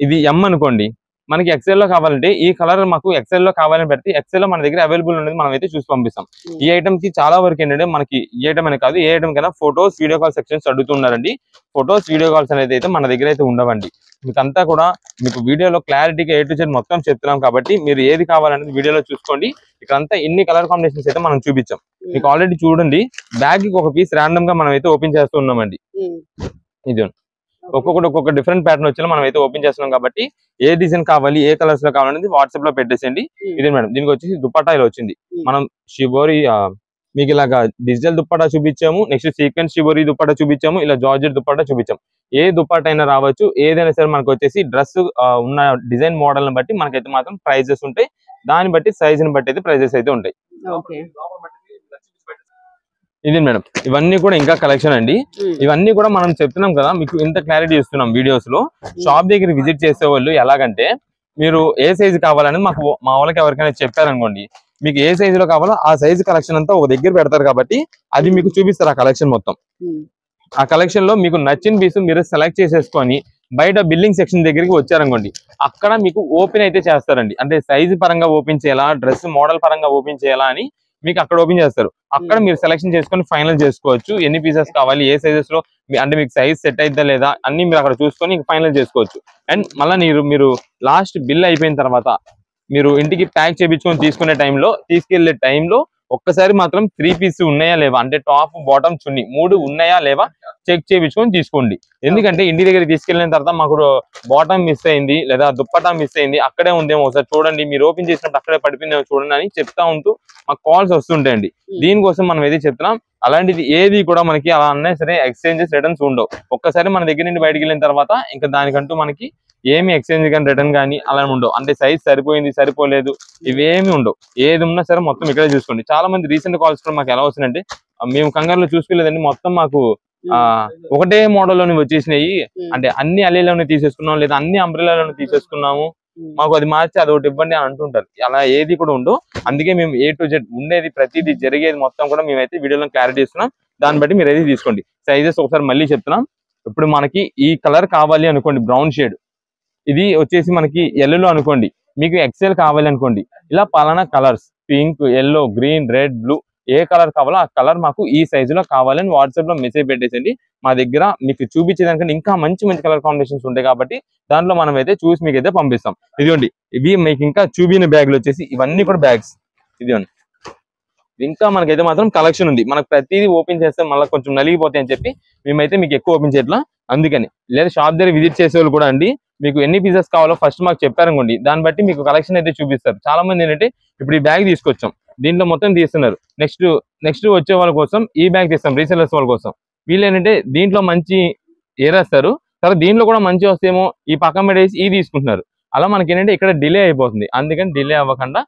ఇది ఎం అనుకోండి, మనకి ఎక్సెల్ లో కావాలంటే ఈ కలర్ మాకు ఎక్సెల్ లో కావాలని పెడితే ఎక్సెల్ లో మన దగ్గర అవైలబుల్ ఉండేది మనం అయితే చూసి పంపిస్తాం. ఈ ఐటమ్ కి చాలా వరకు ఏంటంటే మనకి ఈ ఐటమ్ అనే కాదు, ఏ ఐటమ్ కైనా ఫొటోస్ వీడియో కాల్ సెక్షన్స్ అడుగుతున్నారండి. ఫొటోస్ వీడియో కాల్స్ అనేది అయితే మన దగ్గర అయితే ఉండవండి. మీకంతా కూడా మీకు వీడియోలో క్లారిటీగా A to Z మొత్తం చెప్తున్నాం కాబట్టి మీరు ఏది కావాలనేది వీడియోలో చూసుకోండి. ఇక్కడంతా ఇన్ని కలర్ కాంబినేషన్స్ అయితే మనం చూపించాం. మీకు ఆల్రెడీ చూడండి, బ్యాగ్ కి ఒక పీస్ ర్యాండమ్ గా మనం అయితే ఓపెన్ చేస్తూ ఉన్నామండి. ఇది ఒక్కొక్క డిఫరెంట్ ప్యాటర్న్ వచ్చేలా మనం అయితే ఓపెన్ చేస్తున్నాం కాబట్టి ఏ డిజైన్ కావాలి, ఏ కలర్స్ లో కావాలనేది వాట్సాప్ లో పెట్టేసేయండి. ఇదే మేడం, దీనికి వచ్చేసి దుపట్టా ఇలా వచ్చింది. మనం షిబోరి మీకు ఇలాగా డిజిటల్ దుపట్టా చూపించాము, నెక్స్ట్ సీక్వెన్స్ షిబోరి దుపట్టా చూపించాము, ఇలా జార్జెట్ దుపట్టా చూపించాము. ఏ దుపట్టా అయినా రావచ్చు. ఏదైనా సరే మనకు వచ్చేసి డ్రెస్ ఉన్న డిజైన్ మోడల్ ని బట్టి మనకైతే మాత్రం ప్రైజెస్ ఉంటాయి. దాన్ని బట్టి సైజ్ ని బట్టి అయితే ప్రైజెస్ అయితే ఉంటాయి. ఇది మేడం, ఇవన్నీ కూడా ఇంకా కలెక్షన్ అండి. ఇవన్నీ కూడా మనం చెప్తున్నాం కదా, మీకు ఇంత క్లారిటీ ఇస్తున్నాం వీడియోస్ లో. షాప్ దగ్గర విజిట్ చేసే వాళ్ళు ఎలాగంటే, మీరు ఏ సైజు కావాలని మా వాళ్ళకి ఎవరికైనా చెప్పారనుకోండి, మీకు ఏ సైజు లో కావాలో ఆ సైజు కలెక్షన్ అంతా ఒక దగ్గర పెడతారు కాబట్టి అది మీకు చూపిస్తారు. ఆ కలెక్షన్ మొత్తం, ఆ కలెక్షన్ లో మీకు నచ్చిన పీస్ మీరు సెలెక్ట్ చేసేసుకొని బయట బిల్లింగ్ సెక్షన్ దగ్గరికి వచ్చారనుకోండి, అక్కడ మీకు ఓపెన్ అయితే చేస్తారండి. అంటే సైజు పరంగా ఓపెన్ చేయాలా, డ్రెస్ మోడల్ పరంగా ఓపెన్ చేయాలా అని మీకు అక్కడ ఓపెన్ చేస్తారు. అక్కడ మీరు సెలెక్షన్ చేసుకొని ఫైనల్ చేసుకోవచ్చు. ఎన్ని పీసెస్ కావాలి, ఏ సైజెస్ లో, అంటే మీకు సైజ్ సెట్ అయిద్దా లేదా అన్ని మీరు అక్కడ చూసుకొని ఫైనల్ చేసుకోవచ్చు. అండ్ మళ్ళీ మీరు లాస్ట్ బిల్ అయిపోయిన తర్వాత మీరు ఇంటికి ప్యాక్ చేయించుకొని తీసుకునే టైంలో, తీసుకెళ్లే టైంలో ఒక్కసారి మాత్రం 3 పీస్ ఉన్నాయా లేవా అంటే టాప్ బాటమ్ చున్నీ 3 ఉన్నాయా లేవా చెక్ చేయించుకొని తీసుకోండి. ఎందుకంటే ఇంటి దగ్గర తీసుకెళ్ళిన తర్వాత మాకు బాటమ్ మిస్ అయింది లేదా దుప్పటా మిస్ అయింది అక్కడే ఉందేమో ఒకసారి చూడండి, మీరు ఓపెన్ చేసినప్పుడు అక్కడే పడిపోయిందేమో చూడండి అని చెప్తా ఉంటూ మాకు కాల్స్ వస్తుంటాయండి. దీనికోసం మనం ఏది చెప్తున్నాం, అలాంటిది ఏది కూడా మనకి అలా అన్నా సరే ఎక్స్చేంజెస్ రిటర్న్స్ ఉండవు. ఒక్కసారి మన దగ్గర నుండి బయటకు వెళ్ళిన తర్వాత ఇంకా దానికంటూ మనకి ఏమి ఎక్స్చేంజ్ కానీ రిటర్న్ కానీ అలా ఉండవు. అంటే సైజ్ సరిపోయింది సరిపోలేదు ఇవేమి ఉండవు. ఏది ఉన్నా సరే మొత్తం ఇక్కడే చూసుకోండి. చాలా మంది రీసెంట్ కాల్స్ కూడా మాకు ఎలా వస్తున్నాయంటే మేము కంగారులో చూసుకోలేదండి, మొత్తం మాకు ఒకటే మోడల్లోని వచ్చేసినాయి, అంటే అన్ని అల్లీలోనే తీసేసుకున్నాం లేదా అన్ని అంబ్రెల్లాలోనే తీసేసుకున్నాము, మాకు అది మార్చి అది ఒకటి ఇవ్వండి అని అంటుంటారు. అలా ఏది కూడా ఉండవు. అందుకే మేము A to Z ఉండేది ప్రతిదీ జరిగేది మొత్తం కూడా మేమైతే వీడియోలో క్లారిటీ ఇస్తున్నాం. దాన్ని బట్టి మీరు ఏది తీసుకోండి. సైజెస్ ఒకసారి మళ్ళీ చెప్తున్నాం. ఇప్పుడు మనకి ఈ కలర్ కావాలి అనుకోండి, బ్రౌన్ షేడ్, ఇది వచ్చేసి మనకి ఎల్లో అనుకోండి, మీకు ఎక్సెల్ కావాలి అనుకోండి, ఇలా పలానా colours pink, yellow, green, red, blue ఏ కలర్ కావాలో ఆ కలర్ మాకు ఈ సైజులో కావాలని వాట్సాప్ లో మెసేజ్ పెట్టేసండి. మా దగ్గర మీకు చూపించేదానికంటే ఇంకా మంచి మంచి కలర్ కాంబినేషన్స్ ఉంటాయి కాబట్టి దాంట్లో మనం అయితే చూసి మీకు అయితే పంపిస్తాం. ఇదిగోండి ఇవి మీకు ఇంకా చూపిన బ్యాగులు వచ్చేసి ఇవన్నీ కూడా బ్యాగ్స్. ఇదిగోండి ఇంకా మనకైతే మాత్రం కలెక్షన్ ఉంది. మనకు ప్రతిదీ ఓపెన్ చేస్తే మళ్ళీ కొంచెం నలిగిపోతాయి అని చెప్పి మేమైతే మీకు ఎక్కువ ఓపెన్ చేయట్లా. అందుకని లేదా షాప్ దగ్గర విజిట్ చేసే వాళ్ళు కూడా అండి మీకు ఎన్ని పీసెస్ కావాలో ఫస్ట్ మాకు చెప్పారనుకోండి, దాన్ని బట్టి మీకు కలెక్షన్ అయితే చూపిస్తారు. చాలా మంది ఏంటంటే ఇప్పుడు ఈ బ్యాగ్ తీసుకొచ్చాం, దీంట్లో మొత్తం తీస్తున్నారు, నెక్స్ట్ వచ్చే వాళ్ళ కోసం ఈ బ్యాగ్ తీస్తాం రీసెలర్స్ వాళ్ళ కోసం. వీళ్ళు ఏంటంటే దీంట్లో మంచి ఏరేస్తారు, తర్వాత దీంట్లో కూడా మంచి వస్తేమో ఈ పక్కన పెట్టేసి ఈ తీసుకుంటున్నారు. అలా మనకి ఏంటంటే ఇక్కడ డిలే అయిపోతుంది. అందుకని డిలే అవ్వకుండా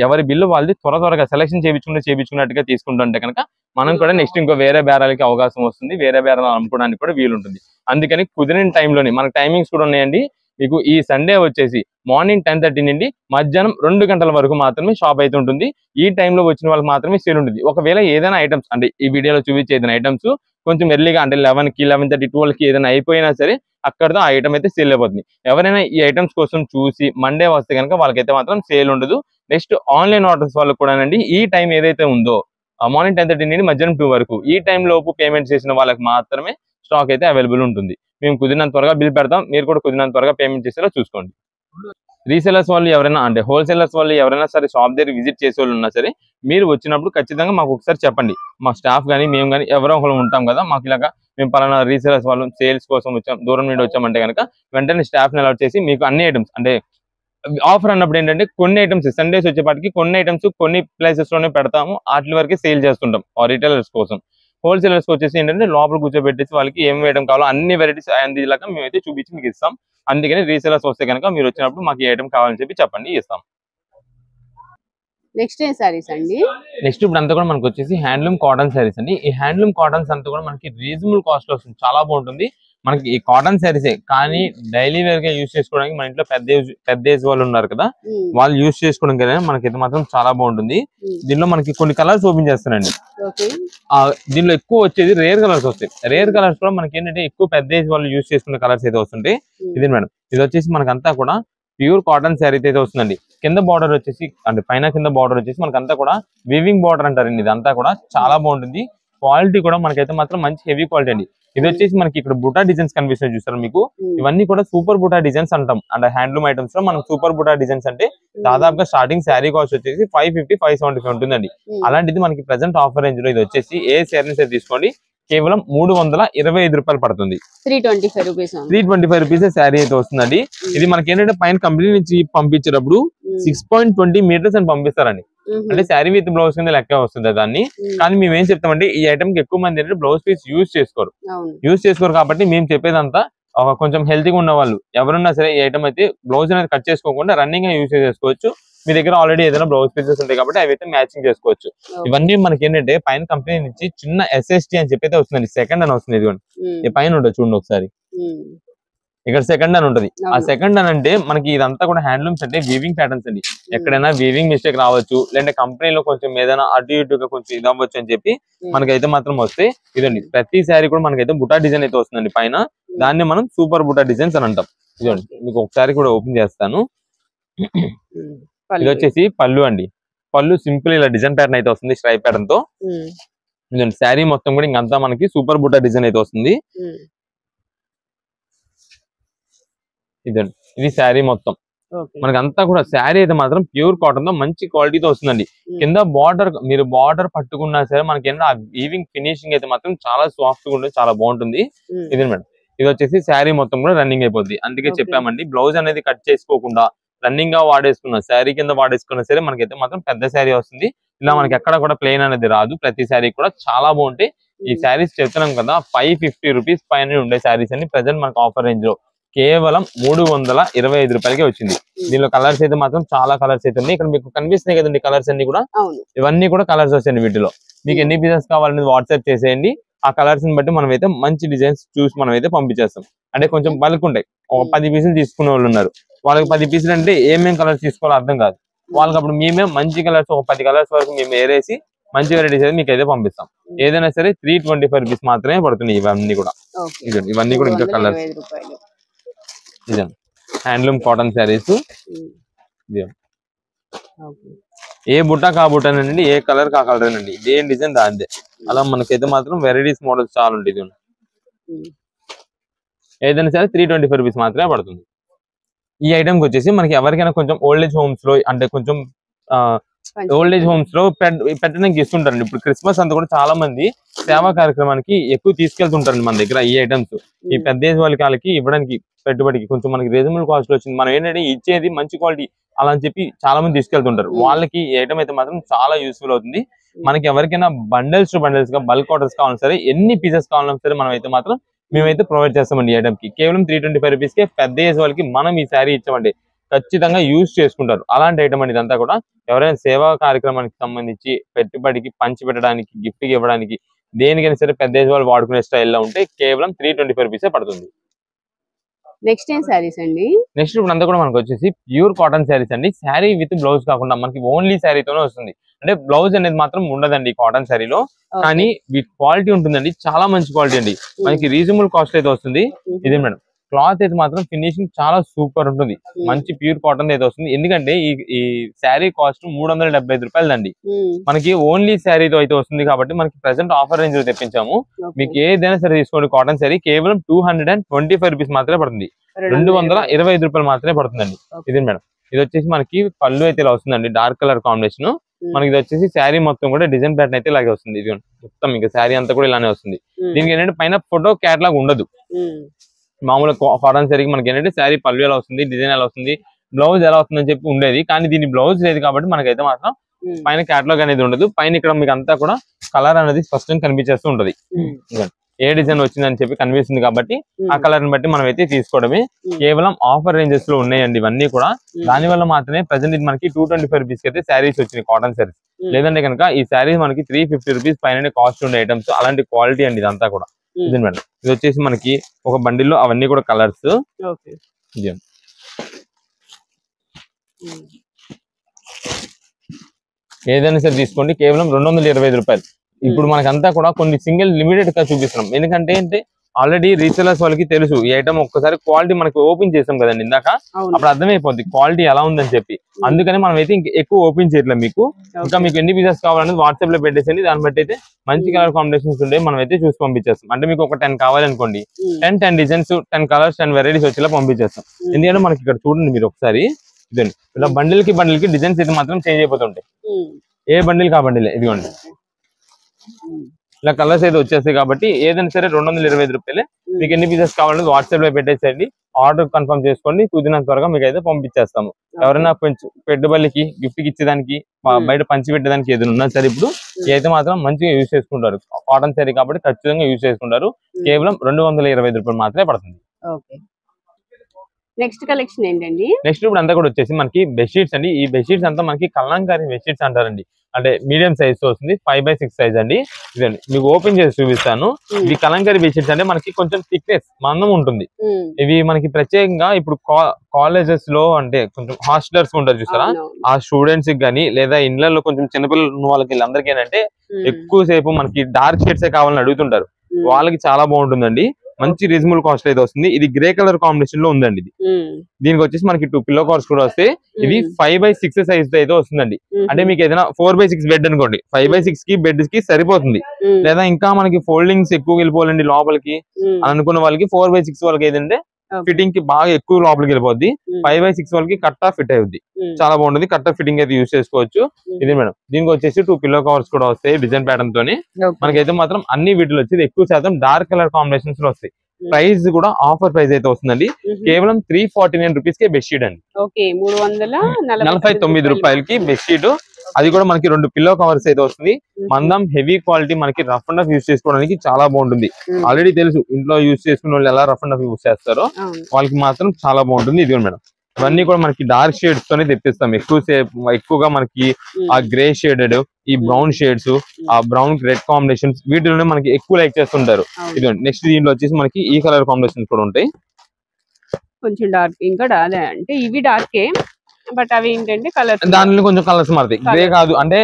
ఎవరి బిల్లు వాళ్ళది త్వరగా సెలెక్షన్ చేయించుకున్నట్టుగా తీసుకుంటుంటే కనుక మనం కూడా నెక్స్ట్ ఇంకో వేరే బేరాలకి అవకాశం వస్తుంది, వేరే బేరాలు అమ్ముకోవడానికి కూడా వీలుంటుంది. అందుకని కుదిరిన టైంలోనే మనకు టైమింగ్స్ కూడా ఉన్నాయండి. మీకు ఈ సండే వచ్చేసి మార్నింగ్ 10:30 నుండి మధ్యాహ్నం 2 గంటల వరకు మాత్రమే షాప్ అయితే ఉంటుంది. ఈ టైంలో వచ్చిన వాళ్ళకి మాత్రమే సేల్ ఉంటుంది. ఒకవేళ ఏదైనా ఐటమ్స్ అంటే ఈ వీడియోలో చూపించే ఏదైనా ఐటమ్స్ కొంచెం ఎర్లీగా అంటే 11కి 11:30 12కి ఏదైనా అయిపోయినా సరే అక్కడతో ఆ ఐటమ్ అయితే సేల్ అయిపోతుంది. ఎవరైనా ఈ ఐటమ్స్ కోసం చూసి మండే వస్తే కనుక వాళ్ళకైతే మాత్రం సేల్ ఉండదు. నెక్స్ట్ ఆన్లైన్ ఆర్డర్స్ వాళ్ళకి కూడా అండి ఈ టైం ఏదైతే ఉందో మార్నింగ్ 10:30 నుండి మధ్యాహ్నం 2 వరకు ఈ టైం లోపు పేమెంట్ చేసిన వాళ్ళకి మాత్రమే స్టాక్ అయితే అవైలబుల్ ఉంటుంది. మేము కుదిరినంత త్వరగా బిల్ పెడతాం, మీరు కూడా కుదిరినంత త్వరగా పేమెంట్ చేసేలా చూసుకోండి. రీసెలర్స్ వాళ్ళు ఎవరైనా అంటే హోల్సేలర్స్ వాళ్ళు ఎవరైనా సరే షాప్ దగ్గర విజిట్ చేసే వాళ్ళు ఉన్నా సరే మీరు వచ్చినప్పుడు ఖచ్చితంగా మాకు ఒకసారి చెప్పండి. మా స్టాఫ్ కానీ మేము కానీ ఎవరో ఒకరు ఉంటాం కదా, మాకు ఇలాగా మేము పలానా రీసెలర్స్ వాళ్ళు సేల్స్ కోసం వచ్చాం, దూరం నుండి వచ్చామంటే కనుక వెంటనే స్టాఫ్ని అలౌట్ చేసి మీకు అన్ని ఐటమ్స్ అంటే ఆఫర్ అన్నప్పుడు ఏంటంటే కొన్ని ఐటమ్స్ సండేస్ వచ్చేపాటికి కొన్ని ఐటమ్స్ కొన్ని ప్లేసెస్ లోనే పెడతాము, వాటి వరకే సేల్ చేస్తుంటాం రీటైలర్స్ కోసం. హోల్సేలర్స్ వచ్చేసి ఏంటంటే లోపల కూర్చోబెట్టేసి వాళ్ళకి ఏం వేయడం కావాలో అన్ని వెరైటీస్ అందిలాగా మేమైతే చూపించి మీకు ఇస్తాం. అందుకని రీసెలర్స్ వస్తే కనుక మీరు వచ్చినప్పుడు మాకు ఏ ఐటమ్ కావాలని చెప్పి చెప్పండి, ఇస్తాం. నెక్స్ట్ ఏం సారీస్ అండి? నెక్స్ట్ ఇప్పుడు అంతా కూడా మనకు వచ్చేసి హ్యాండ్లూమ్ కాటన్ సారీస్ అండి. ఈ హ్యాండ్లూమ్ కాటన్స్ అంతా కూడా మనకి రీజనబుల్ కాస్ట్ లో వస్తుంది, చాలా బాగుంటుంది. మనకి ఈ కాటన్ సారీసే కానీ డైలీ వేర్ గా యూజ్ చేసుకోవడానికి మన ఇంట్లో పెద్ద ఏజ్ వాళ్ళు ఉన్నారు కదా, వాళ్ళు యూజ్ చేసుకోవడం కదా మనకి మాత్రం చాలా బాగుంటుంది. దీనిలో మనకి కొన్ని కలర్స్ ఓపెన్ చేస్తానండి. దీనిలో ఎక్కువ వచ్చేది రేర్ కలర్స్ వస్తాయి. రేర్ కలర్స్ కూడా మనకి ఏంటంటే ఎక్కువ పెద్ద ఏజ్ వాళ్ళు యూజ్ చేసుకునే కలర్స్ అయితే వస్తుంటాయి. ఇది మేడం, ఇది వచ్చేసి మనకంతా కూడా ప్యూర్ కాటన్ శారీ అయితే వస్తుందండి. కింద బార్డర్ వచ్చేసి అంటే పైన కింద బార్డర్ వచ్చేసి మనకంతా కూడా వీవింగ్ బార్డర్ అంటారండి. ఇదంతా కూడా చాలా బాగుంటుంది. క్వాలిటీ కూడా మనకైతే మాత్రం మంచి హెవీ క్వాలిటీ అండి. ఇది వచ్చేసి మనకి ఇక్కడ బుటా డిజైన్స్ కనిపిస్తాయి చూస్తారు మీకు, ఇవన్నీ కూడా సూపర్ బుటా డిజైన్స్ అంటాం. అంటే హ్యాండ్లూమ్ ఐటమ్స్ లో మనం సూపర్ బుటా డిజైన్స్ అంటే దాదాపుగా స్టార్టింగ్ శారీ కాస్ట్ వచ్చేసి 550 575 ఉంటుందండి. అలాంటిది మనకి ప్రెసెంట్ ఆఫర్ రేంజ్ లో ఇది వచ్చేసి ఏ శారీస్ అయితే తీసుకోండి కేవలం 325 రూపాయలు పడుతుంది. 325 రూపీస్ శారీ అయితే వస్తుందండి. ఇది మనకి ఏంటంటే పైన కంపెనీ నుంచి పంపించేటప్పుడు 6.20 మీటర్స్ అని పంపిస్తారండి. అంటే శారీ విత్ బ్లౌజ్ కింద లెక్క వస్తుంది దాన్ని. కానీ మేము ఏం చెప్తామంటే ఈ ఐటమ్ కి ఎక్కువ మంది ఏంటంటే బ్లౌజ్ పీస్ యూజ్ చేసుకోరు కాబట్టి మేము చెప్పేదంతా కొంచెం హెల్తీగా ఉన్న వాళ్ళు ఎవరున్నా సరే ఈ ఐటమ్ అయితే బ్లౌజ్ అనేది కట్ చేసుకోకుండా రన్నింగ్ గా యూజ్ చేసుకోవచ్చు. మీ దగ్గర ఆల్రెడీ ఏదైనా బ్లౌజ్ పీసెస్ ఉంటాయి కాబట్టి అవి అయితే మ్యాచింగ్ చేసుకోవచ్చు. ఇవన్నీ మనకి ఏంటంటే పైన కంపెనీ నుంచి చిన్న SST అని చెప్పి అయితే వస్తుంది, సెకండ్ అని వస్తుంది. ఇదిగోండి ఈ పైన ఉంటుంది చూడండి ఒకసారి, ఇక్కడ సెకండ్ అని ఉంటుంది. ఆ సెకండ్ అని అంటే మనకి ఇదంతా కూడా హ్యాండ్లూమ్స్ అంటే వీవింగ్ ప్యాటర్న్స్ అండి. ఎక్కడైనా వీవింగ్ మిస్టేక్ రావచ్చు, లేదంటే కంపెనీలో కొంచెం ఏదైనా అటు ఇటుగా కొంచెం ఇది అవ్వచ్చు అని చెప్పి మనకైతే మాత్రం వస్తే ఇదండి. ప్రతి శారీ కూడా మనకైతే బుటా డిజైన్ అయితే వస్తుందండి పైన. దాన్ని మనం సూపర్ బుటా డిజైన్స్ అని అంటాం. ఇదండి మీకు ఒకసారి కూడా ఓపెన్ చేస్తాను. ఇది వచ్చేసి పళ్ళు అండి. పళ్ళు సింపుల్ ఇలా డిజైన్ ప్యాటర్న్ అయితే వస్తుంది స్ట్రైప్ ప్యాటర్న్ తో. ఇదండి శారీ మొత్తం కూడా ఇంకంతా మనకి సూపర్ బుటా డిజైన్ అయితే వస్తుంది. ఇదండి ఇది శారీ మొత్తం. మనకి అంతా కూడా శారీ అయితే మాత్రం ప్యూర్ కాటన్ తో మంచి క్వాలిటీతో వస్తుందండి. కింద బార్డర్ మీరు బార్డర్ పట్టుకున్నా సరే మనకి ఏంటంటే ఆ వీవింగ్ ఫినిషింగ్ అయితే మాత్రం చాలా సాఫ్ట్ గా ఉంటుంది, చాలా బాగుంటుంది. ఇది మేడం, ఇది వచ్చేసి శారీ మొత్తం కూడా రన్నింగ్ అయిపోద్ది. అందుకే చెప్పామండి బ్లౌజ్ అనేది కట్ చేసుకోకుండా రన్నింగ్ గా వాడేసుకున్న శారీ కింద వాడేసుకున్నా సరే మనకైతే మాత్రం పెద్ద శారీ వస్తుంది. ఇలా మనకి ఎక్కడ కూడా ప్లెయిన్ అనేది రాదు, ప్రతి శారీ కూడా చాలా బాగుంటాయి. ఈ శారీస్ చెప్తున్నాం కదా 550 రూపీస్ పైన ఉండే శారీస్ అన్ని ప్రెసెంట్ మనకు ఆఫర్ రేంజ్ లో కేవలం 325 రూపాయలకే వచ్చింది. దీనిలో కలర్స్ అయితే మాత్రం చాలా కలర్స్ అయితే ఉన్నాయి. ఇక్కడ మీకు కనిపిస్తున్నాయి కదండి కలర్స్ అన్ని కూడా, ఇవన్నీ కూడా కలర్స్ వస్తాయండి. వీటిలో మీకు ఎన్ని పీసెస్ కావాలనేది వాట్సాప్ చేసేయండి. ఆ కలర్స్ ని బట్టి మనం అయితే మంచి డిజైన్స్ చూసి మనం అయితే పంపించేస్తాం. అంటే కొంచెం బల్క్ ఉంటాయి, ఒక 10 పీసులు తీసుకునే వాళ్ళు ఉన్నారు, వాళ్ళకి 10 పీసులు అంటే ఏమేమి కలర్స్ తీసుకోవాలో అర్థం కాదు. వాళ్ళకి అప్పుడు మేమే మంచి కలర్స్ ఒక 10 కలర్స్ వరకు మేము ఏరేసి మంచి వెరైటీస్ అయితే మీకు అయితే పంపిస్తాం. ఏదైనా సరే 325 రూపీస్ మాత్రమే పడుతున్నాయి. ఇవన్నీ కూడా ఇవన్నీ కూడా ఇంకా కలర్స్ ఇదే హ్యాండ్లూమ్ కాటన్ శారీస్. ఏ బుట్ట కా బుట్టనండి, ఏ కలర్ కా కలర్ అండి, ఇదే డిజైన్ దాందే. అలా మనకైతే మాత్రం వెరైటీస్ మోడల్స్ చాలా ఉంటాయి. ఏదైనా సరే 325 రూపీస్ మాత్రమే పడుతుంది. ఈ ఐటమ్ వచ్చేసి మనకి ఎవరికైనా కొంచెం ఓల్డేజ్ హోమ్స్ లో అంటే కొంచెం ఓల్డేజ్ హోమ్స్ లో పెట్టడానికి ఇస్తుంటారండి. ఇప్పుడు క్రిస్మస్ అంతా కూడా చాలా మంది సేవా కార్యక్రమానికి ఎక్కువ తీసుకెళ్తుంటారండి మన దగ్గర ఈ ఐటమ్స్. ఈ పెద్ద ఏజ్ వాళ్ళకి ఇవ్వడానికి పెట్టుబడికి కొంచెం మనకి రీజనబుల్ కాస్ట్ లో వచ్చింది. మనం ఏంటంటే ఇచ్చేది మంచి క్వాలిటీ అలా అని చెప్పి చాలా మంది తీసుకెళ్తుంటారు. వాళ్ళకి ఈ ఐటమ్ అయితే మాత్రం చాలా యూస్ఫుల్ అవుతుంది. మనకి ఎవరికైనా బండల్స్ టు బండల్స్ గా బల్క్ ఆర్డర్స్ కావాలన్నా సరే, ఎన్ని పీసెస్ కావాలన్నా సరే మనం అయితే మాత్రం మేమైతే ప్రొవైడ్ చేస్తామండి. ఈ ఐటమ్ కి కేవలం 325 రూపీస్ కే పెద్ద ఏజ్ వాళ్ళకి మనం ఈ శారీ ఇచ్చామండి, ఖచ్చితంగా యూజ్ చేసుకుంటారు. అలాంటి ఐటమ్ అండి ఇదంతా కూడా. ఎవరైనా సేవా కార్యక్రమానికి సంబంధించి పెట్టుబడికి పంచి పెట్టడానికి, గిఫ్ట్ ఇవ్వడానికి, దేనికైనా సరే పెద్ద ఏజ్ వాళ్ళు వాడుకునే స్టైల్లో ఉంటే కేవలం 325 రూపీసే పడుతుంది. నెక్స్ట్ ఏం శారీస్ అండి? నెక్స్ట్ ఇప్పుడు అంతా కూడా మనకు వచ్చేసి ప్యూర్ కాటన్ శారీస్ అండి. శారీ విత్ బ్లౌజ్ కాకుండా మనకి ఓన్లీ శారీతోనే వస్తుంది. అంటే బ్లౌజ్ అనేది మాత్రం ఉండదండి కాటన్ శారీలో, కానీ వీటి క్వాలిటీ ఉంటుందండి, చాలా మంచి క్వాలిటీ అండి. మనకి రీజనబుల్ కాస్ట్ అయితే వస్తుంది. ఇది మేడం క్లాత్ అయితే మాత్రం ఫినిషింగ్ చాలా సూపర్ ఉంటుంది, మంచి ప్యూర్ కాటన్ అయితే వస్తుంది. ఎందుకంటే ఈ శారీ కాస్ట్ 375 రూపాయలండి. మనకి ఓన్లీ శారీతో అయితే వస్తుంది కాబట్టి మనకి ప్రెసెంట్ ఆఫర్ రేంజ్ లో తెప్పించాము. మీకు ఏదైనా సరే తీసుకోండి, కాటన్ శారీ కేవలం 225 రూపీస్ మాత్రమే పడుతుంది, 225 రూపాయలు మాత్రమే పడుతుందండి. ఇది మేడం, ఇది వచ్చేసి మనకి పళ్ళు అయితే ఇలా వస్తుందండి, డార్క్ కలర్ కాంబినేషన్. మనకి ఇది వచ్చేసి శారీ మొత్తం కూడా డిజైన్ ప్యాటర్న్ అయితే ఇలాగే వస్తుంది. ఇది మొత్తం ఇంకా శారీ అంతా కూడా ఇలానే వస్తుంది. దీనికి ఏంటంటే పైన ఫోటో క్యాటలాగ్ ఉండదు. మామూలుగా కాటన్ శారీకి మనకి ఏంటంటే శారీ పళ్ళు ఎలా వస్తుంది, డిజైన్ ఎలా వస్తుంది, బ్లౌజ్ ఎలా వస్తుంది అని చెప్పి ఉండేది. కానీ దీని బ్లౌజ్ లేదు కాబట్టి మనకైతే మాత్రం పైన క్యాటలాగ్ అనేది ఉండదు. పైన ఇక్కడ మీకు అంతా కూడా కలర్ అనేది స్పష్టంగా కనిపించేస్తూ ఉంటది. ఏ డిజైన్ వచ్చిందని చెప్పి కనిపిస్తుంది కాబట్టి ఆ కలర్ ని బట్టి మనం అయితే తీసుకోవడమే. కేవలం ఆఫర్ రేంజెస్ లో ఉన్నాయండి ఇవన్నీ కూడా. దాని వల్ల మాత్రమే ప్రెసెంట్ ఇది మనకి 225 రూపీస్ కి అయితే శారీస్ వచ్చినాయి, కాటన్ శారీస్. లేదంటే కనుక ఈ శారీస్ మనకి 350 రూపీస్ పైన కాస్ట్ ఉండే ఐటమ్స్, అలాంటి క్వాలిటీ అండి ఇదంతా కూడా. ఇది మేడం, ఇది వచ్చేసి మనకి ఒక బండిల్లో అవన్నీ కూడా కలర్స్. ఏదైనా సరే తీసుకోండి, కేవలం 225 రూపాయలు. ఇప్పుడు మనకంతా కూడా కొన్ని సింగిల్ లిమిటెడ్ గా చూపిస్తున్నాం. ఎందుకంటే అంటే ఆల్రెడీ రీసెలర్స్ వాళ్ళకి తెలుసు ఈ ఐటమ్ ఒక్కసారి క్వాలిటీ మనకి ఓపెన్ చేసాం కదండి ఇందాక, అప్పుడు అర్థమైపోద్ది క్వాలిటీ ఎలా ఉందని చెప్పి. అందుకని మనం అయితే ఎక్కువ ఓపెన్ చేయట్లేదు. మీకు ఇంకా మీకు ఎన్ని పీసెస్ కావాలనేది వాట్సాప్ లో పెట్టేసండి. దాన్ని బట్టి అయితే మంచి కలర్ కాంబినేషన్స్ ఉండే మనం అయితే చూసి పంపించేస్తాం. అంటే మీకు ఒక 10 కావాలనుకోండి, 10 డిజైన్స్, 10 కలర్స్, 10 వెరైటీస్ వచ్చేలా పంపించేస్తాం. ఎందుకంటే మనకి ఇక్కడ చూడండి మీరు ఒకసారి, ఇదండి ఇలా బండిల్ కి డిజైన్స్ అయితే మాత్రం చేంజ్ అయిపోతుంటాయి. ఏ బండిల్ కా బండిలే. ఇదిగోండి ఇలా కలర్స్ అయితే వచ్చేస్తాయి కాబట్టి ఏదైనా సరే 225 రూపాయలే. మీకు ఎన్ని పీసెస్ కావాలంటే వాట్సాప్ లో పెట్టేసేయండి, ఆర్డర్ కన్ఫర్మ్ చేసుకోండి, కుదిరినంత త్వరగా మీకు అయితే పంపించేస్తాము. ఎవరైనా కొంచెం పెట్టుబడికి, గిఫ్ట్ కి ఇచ్చేదానికి, బయట పంచి పెట్టడానికి ఏదైనా ఉన్నా సరే ఇప్పుడు అయితే మాత్రం మంచిగా యూజ్ చేసుకుంటారు. కాటన్ శారీ కాబట్టి ఖచ్చితంగా యూజ్ చేసుకుంటారు. కేవలం 225 రూపాయలు మాత్రమే పడుతుంది. నెక్స్ట్ కలెక్షన్ ఏంటండి? నెక్స్ట్ ఇప్పుడు అంతా కూడా వచ్చేసి మనకి బెడ్షీట్స్ అండి. ఈ బెడ్షీట్స్ అంతా మనకి కలంకారీ బెడ్షీట్స్ అంటారండి. అంటే మీడియం సైజ్ తో వస్తుంది, 5x6 సైజ్ అండి. ఇదండి మీకు ఓపెన్ చేసి చూపిస్తాను. ఇవి కలంకారీ బెడ్షీట్స్ అంటే మనకి కొంచెం థిక్నెస్ మందం ఉంటుంది. ఇవి మనకి ప్రత్యేకంగా ఇప్పుడు కాలేజెస్ లో అంటే కొంచెం హాస్టలర్స్ ఉంటారు చూసారా, ఆ స్టూడెంట్స్ కి కానీ లేదా ఇళ్లలో కొంచెం చిన్నపిల్లలు ఉన్న వాళ్ళకి వీళ్ళందరికీ ఏంటంటే ఎక్కువసేపు మనకి డార్క్ షేడ్స్ కావాలని అడుగుతుంటారు. వాళ్ళకి చాలా బాగుంటుందండి, మంచి రీజనబుల్ కాస్ట్ అయితే వస్తుంది. ఇది గ్రే కలర్ కాంబినేషన్ లో ఉందండి. ఇది దీనికి వచ్చేసి మనకి 2 పిల్లో కవర్స్ కూడా వస్తాయి. ఇది 5x6 సైజ్ అయితే వస్తుందండి. అంటే మీకు ఏదైనా 4x6 బెడ్ అనుకోండి, 5x6 కి బెడ్ కి సరిపోతుంది. లేదా ఇంకా మనకి ఫోల్డింగ్స్ ఎక్కువ వెళ్ళిపోవాలండి లోపలికి అని అనుకున్న వాళ్ళకి 4x6 వాళ్ళకి ఏదంటే ఫిట్టింగ్ కి బాగా ఎక్కువ లోపలికి వెళ్ళిపోద్ది. 5x6 వాళ్ళకి కట్టా ఫిట్ అవుద్ది. చాలా బాగుంటుంది. కట్టా ఫిట్టింగ్ అయితే యూజ్ చేసుకోవచ్చు. ఇది మేడం. దీనికి వచ్చేసి 2 పిల్లో కవర్స్ కూడా వస్తాయి డిజైన్ ప్యాటర్న్ తోని. మనకైతే మాత్రం అన్ని వీటిలో వచ్చేది ఎక్కువ శాతం డార్క్ కలర్ కాంబినేషన్స్ లో వస్తాయి. ప్రైస్ కూడా ఆఫర్ ప్రైస్ అయితే వస్తుందండి. కేవలం 349 రూపీస్ కి బెడ్షీట్ అండి. 349 రూపాయలకి బెడ్షీట్. అది కూడా మనకి 2 పిల్లో కవర్స్ అయితే వస్తుంది. మందం హెవీ క్వాలిటీ, మనకి రఫ్ అండ్ రఫ్ యూజ్ చేసుకోవడానికి చాలా బాగుంటుంది. ఆల్రెడీ తెలుసు ఇంట్లో యూజ్ చేసుకునే వాళ్ళు ఎలా రఫ్ అండ్ రఫ్ యూజ్ చేస్తారో, వాళ్ళకి మాత్రం చాలా బాగుంటుంది. ఇది మేడం. ఇవన్నీ కూడా మనకి డార్క్ షేడ్స్ తోనే తెప్పిస్తాం. ఎక్కువగా మనకి ఆ గ్రే షేడెడ్, ఈ బ్రౌన్ షేడ్స్, ఆ బ్రౌన్ రెడ్ కాంబినేషన్స్ వీటిలోనే మనకి ఎక్కువ లైక్ చేస్తుంటారు. ఇదిగోండి. నెక్స్ట్ దీంట్లో వచ్చేసి మనకి ఈ కలర్ కాంబినేషన్స్ కూడా ఉంటాయి. కొంచెం డార్క్, ఇంకా అదే అంటే ఇవి డార్కే, బట్ అవి ఏంటంటే కలర్, దాంట్లో కొంచెం కలర్స్ మారుతాయి. గ్రే కాదు అంటే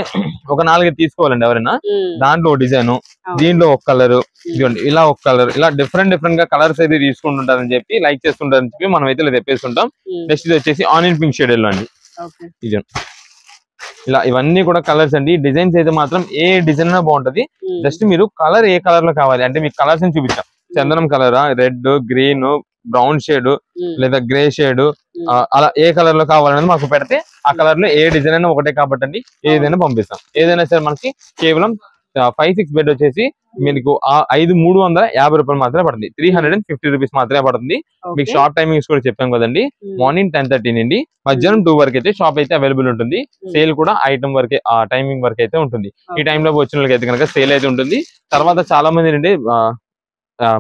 ఒక 4 తీసుకోవాలండి ఎవరైనా. దాంట్లో ఒక డిజైన్, దీంట్లో ఒక కలర్, ఇదిగోండి ఇలా ఒక కలర్, ఇలా డిఫరెంట్ గా కలర్స్ అయితే తీసుకుంటుంటారని చెప్పి లైక్ చేస్తుంటారని చెప్పి మనం అయితే ఇలా తెప్పేస్తుంటాం. నెక్స్ట్ ఇది వచ్చేసి ఆనియన్ పింక్ షేడ్ లో అండి. ఇది ఇలా ఇవన్నీ కూడా కలర్స్ అండి. డిజైన్స్ అయితే మాత్రం ఏ డిజైన్ అయినా బాగుంటది. జస్ట్ మీరు కలర్ ఏ కలర్ లో కావాలి అంటే మీకు కలర్స్ ని చూపించాం. చందనం కలరా, రెడ్, గ్రీన్, బ్రౌన్ షేడ్ లేదా గ్రే షేడ్, అలా ఏ కలర్ లో కావాలనేది మాకు పెడితే ఆ కలర్ లో ఏ డిజైన్ అయినా ఒకటే కాబట్టి అండి ఏదైనా పంపిస్తాం. ఏదైనా సరే మనకి కేవలం 5-6 బెడ్ వచ్చేసి మీకు 350 రూపాయలు మాత్రమే పడుతుంది. 350 రూపీస్ మాత్రమే పడుతుంది. మీకు షాప్ టైమింగ్స్ కూడా చెప్పాం కదండి. మార్నింగ్ 10:30 నుండి మధ్యాహ్నం 2 వరకు అయితే షాప్ అయితే అవైలబుల్ ఉంటుంది. సేల్ కూడా ఐటమ్ వరకే, ఆ టైమింగ్ వరకు అయితే ఉంటుంది. ఈ టైంలో వచ్చిన వాళ్ళకి అయితే కనుక సేల్ అయితే ఉంటుంది. తర్వాత చాలా మంది నుండి